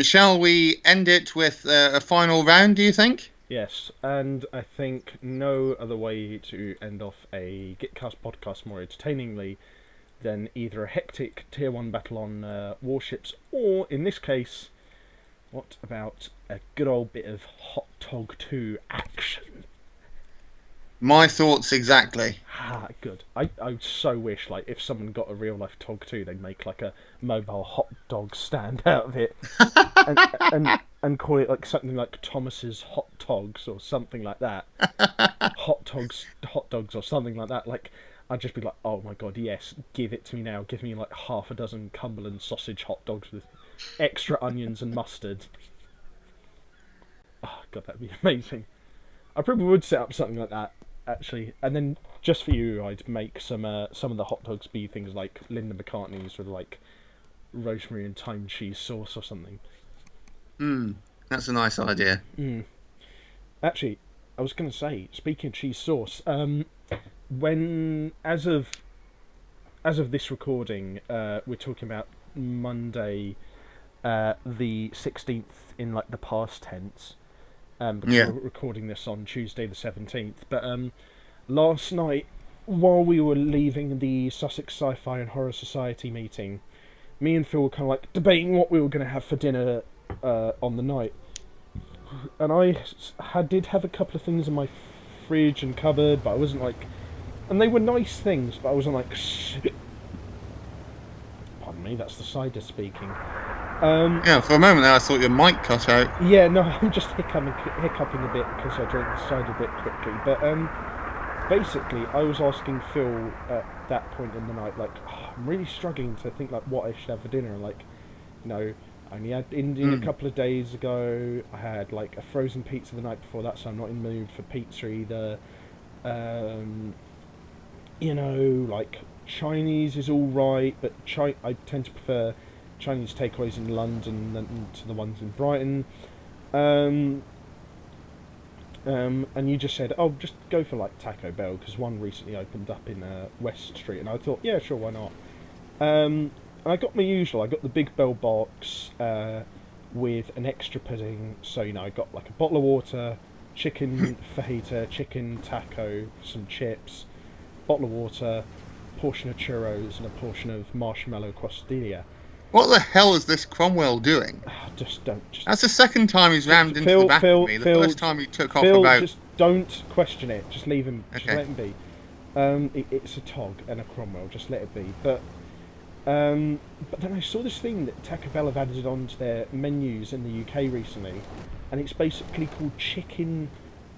S2: shall we end it with a final round, do you think?
S1: Yes, and I think no other way to end off a Gitcast podcast more entertainingly than either a hectic Tier 1 battle on warships, or, in this case, what about a good old bit of Hot Tog 2 action?
S2: My thoughts exactly.
S1: Ah, good. I so wish, if someone got a real life Tog 2, they'd make, a mobile hot dog stand out of it. and call it, something like Thomas's Hot Togs, or something like that. Hot dogs, or something like that. I'd just be like, oh my god, yes, give it to me now. Give me, half a dozen Cumberland sausage hot dogs with extra onions and mustard. Oh god, that'd be amazing. I probably would set up something like that, actually, and then just for you, I'd make some of the hot dogs be things like Linda McCartney's with rosemary and thyme cheese sauce or something.
S2: That's a nice idea.
S1: Actually, I was going to say, speaking of cheese sauce, as of this recording, we're talking about Monday, the 16th in the past tense. Because we're recording this on Tuesday the 17th. But last night, while we were leaving the Sussex Sci-Fi and Horror Society meeting, me and Phil were kind of debating what we were going to have for dinner on the night. And I did have a couple of things in my fridge and cupboard, but I wasn't and they were nice things, but I wasn't pardon me, that's the cider speaking.
S2: For a moment there I thought your mic cut out.
S1: Yeah, no, I'm just hiccuping a bit because I drank the cider a bit quickly. But basically, I was asking Phil at that point in the night, I'm really struggling to think what I should have for dinner. I only had Indian a couple of days ago. I had a frozen pizza the night before that, so I'm not in the mood for pizza either. Chinese is all right, but I tend to prefer Chinese takeaways in London than to the ones in Brighton. and you just said, "Oh, just go for like Taco Bell," because one recently opened up in West Street, and I thought, yeah, sure, why not? And I got my usual. I got the big bell box with an extra pudding. So I got like a bottle of water, chicken fajita, chicken taco, some chips, bottle of water, portion of churros, and a portion of marshmallow costilla.
S2: What the hell is this Cromwell doing?
S1: Just don't.
S2: That's the second time he's rammed into the back of me. The first time he took off about...
S1: Just don't question it. Just leave him.
S2: Okay.
S1: Just let him be. It's a Tog and a Cromwell. Just let it be. But then I saw this thing that Taco Bell have added onto their menus in the UK recently, and it's basically called chicken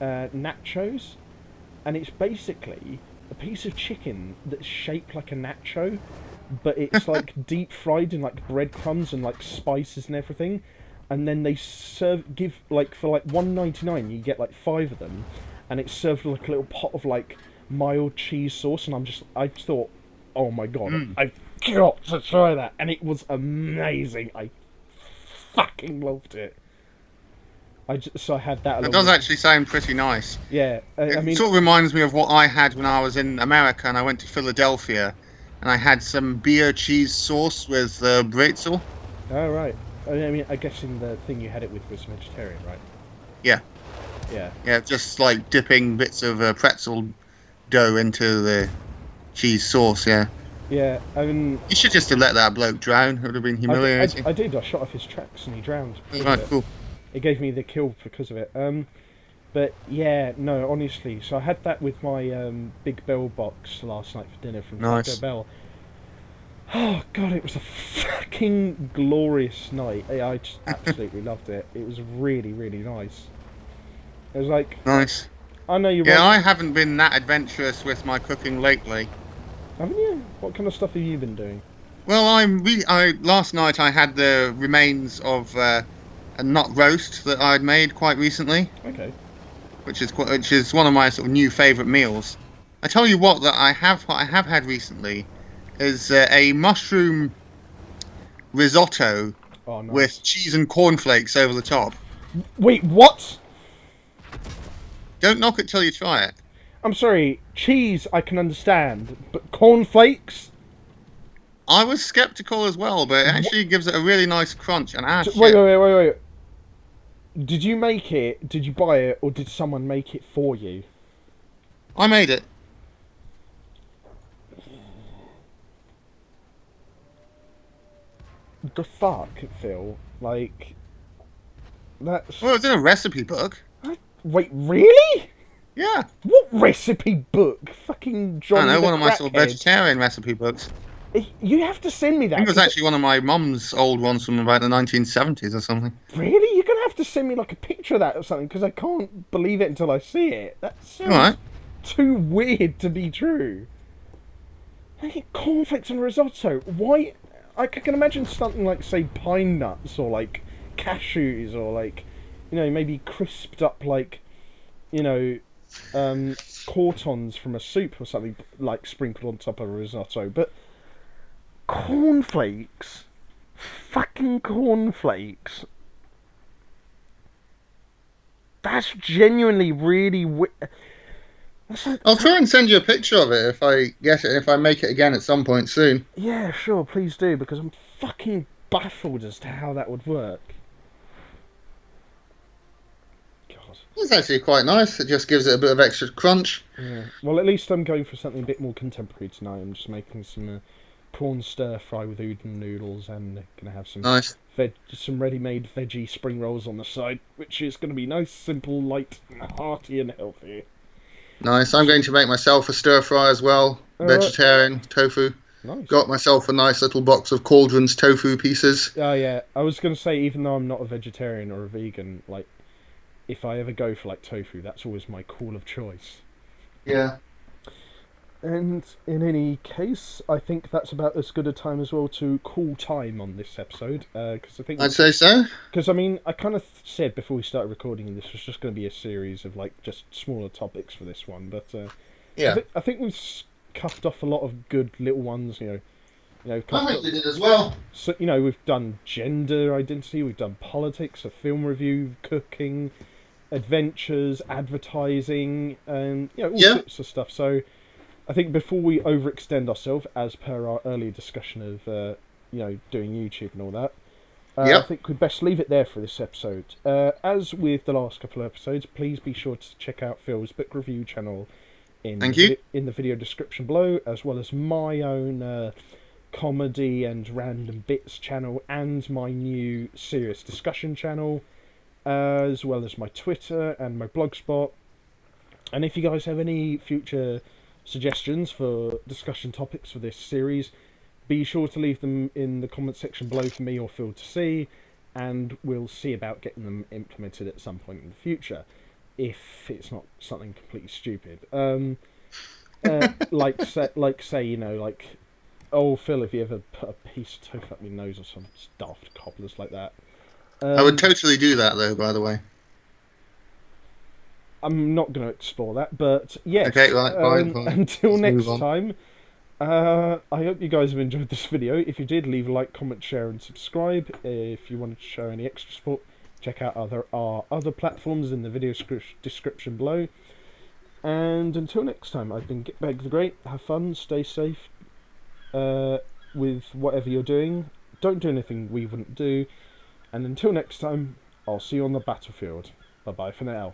S1: nachos, and it's basically a piece of chicken that's shaped like a nacho, but it's like deep fried in like breadcrumbs and like spices and everything, and then they give like for like $1.99 you get like 5 of them, and it's served with like a little pot of like mild cheese sauce, and I just thought, oh my god, I've got to try that, and it was amazing. I fucking loved it. So I had that.
S2: It does actually sound pretty nice.
S1: Yeah,
S2: I mean, sort of reminds me of what I had when I was in America and I went to Philadelphia, and I had some beer cheese sauce with bretzel.
S1: Oh right. I mean, I guess in the thing you had it with was vegetarian, right?
S2: Yeah.
S1: Yeah.
S2: Yeah, just like dipping bits of pretzel dough into the cheese sauce. Yeah.
S1: Yeah, I mean...
S2: You should just have let that bloke drown. It would have been humiliating.
S1: I did. I shot off his tracks and he drowned.
S2: Right, cool.
S1: It gave me the kill because of it. But yeah, no, honestly. So I had that with my Big Bell box last night for dinner from Taco Bell. Oh god, it was a fucking glorious night. I just absolutely loved it. It was really, really nice. It was like...
S2: Nice.
S1: I know you...
S2: Yeah, I haven't been that adventurous with my cooking lately.
S1: Haven't you? What kind of stuff have you been doing?
S2: Well, last night I had the remains of a nut roast that I'd made quite recently.
S1: Okay.
S2: Which is one of my sort of new favourite meals. I tell you what I have had recently is a mushroom risotto with cheese and cornflakes over the top.
S1: Wait, what?
S2: Don't knock it till you try it.
S1: I'm sorry, cheese I can understand, but cornflakes?
S2: I was sceptical as well, but it actually gives it a really nice crunch. And
S1: wait. Did you make it, did you buy it, or did someone make it for you?
S2: I made it.
S1: The fuck, Phil? Like, that's...
S2: Well, it's in a recipe book.
S1: Wait, really?
S2: Yeah.
S1: What recipe book? Fucking Johnny
S2: I know,
S1: the
S2: one of my sort of vegetarian recipe books.
S1: You have to send me that.
S2: I think it was actually one of my mum's old ones from about the 1970s or something.
S1: Really? You're going to have to send me like a picture of that or something, because I can't believe it until I see it. That sounds too weird to be true. Like, cornflakes and risotto. Why? I can imagine something like, say, pine nuts or like cashews or like, maybe crisped up like, croutons from a soup or something, like sprinkled on top of a risotto. But cornflakes, fucking cornflakes. That's genuinely really
S2: I'll try and send you a picture of it if I get it, if I make it again at some point soon.
S1: Yeah, sure, please do, because I'm fucking baffled as to how that would work.
S2: It's actually quite nice. It just gives it a bit of extra crunch.
S1: Yeah. Well, at least I'm going for something a bit more contemporary tonight. I'm just making some prawn stir fry with udon noodles, and gonna have some some ready-made veggie spring rolls on the side, which is gonna be nice, simple, light, hearty, and healthy.
S2: Nice. I'm going to make myself a stir fry as well. Vegetarian tofu.
S1: Nice.
S2: Got myself a nice little box of Cauldron's tofu pieces.
S1: Oh yeah, I was gonna say, even though I'm not a vegetarian or a vegan, like, if I ever go for like tofu, that's always my call of choice.
S2: Yeah.
S1: And in any case, I think that's about as good a time as well to call time on this episode. Because I think
S2: I'd say so.
S1: Because I mean, I kind of said before we started recording, this was just going to be a series of like just smaller topics for this one. But
S2: yeah,
S1: I think we've cuffed off a lot of good little ones. I
S2: think we did as well.
S1: So we've done gender identity, we've done politics, a film review, cooking. adventures, advertising, and all
S2: Yeah.
S1: sorts of stuff. So I think before we overextend ourselves, as per our earlier discussion of doing YouTube and all that, I
S2: Yep.
S1: think we'd best leave it there for this episode. As with the last couple of episodes, please be sure to check out Phil's book review channel
S2: Thank you.
S1: in the video description below, as well as my own comedy and random bits channel, and my new serious discussion channel, as well as my Twitter and my blogspot. And if you guys have any future suggestions for discussion topics for this series, be sure to leave them in the comment section below for me or Phil to see, and we'll see about getting them implemented at some point in the future, if it's not something completely stupid. Oh, Phil, if you ever put a piece of tofu up your nose or some daft cobblers like that.
S2: I would totally do that, though, by the way.
S1: I'm not going to explore that, but yes.
S2: Okay, right, fine.
S1: Until
S2: Let's
S1: next
S2: move on.
S1: time, I hope you guys have enjoyed this video. If you did, leave a like, comment, share, and subscribe. If you wanted to show any extra support, check out our other platforms in the video description below. And until next time, I've been Gitbag the Great. Have fun, stay safe with whatever you're doing. Don't do anything we wouldn't do. And until next time, I'll see you on the battlefield. Bye-bye for now.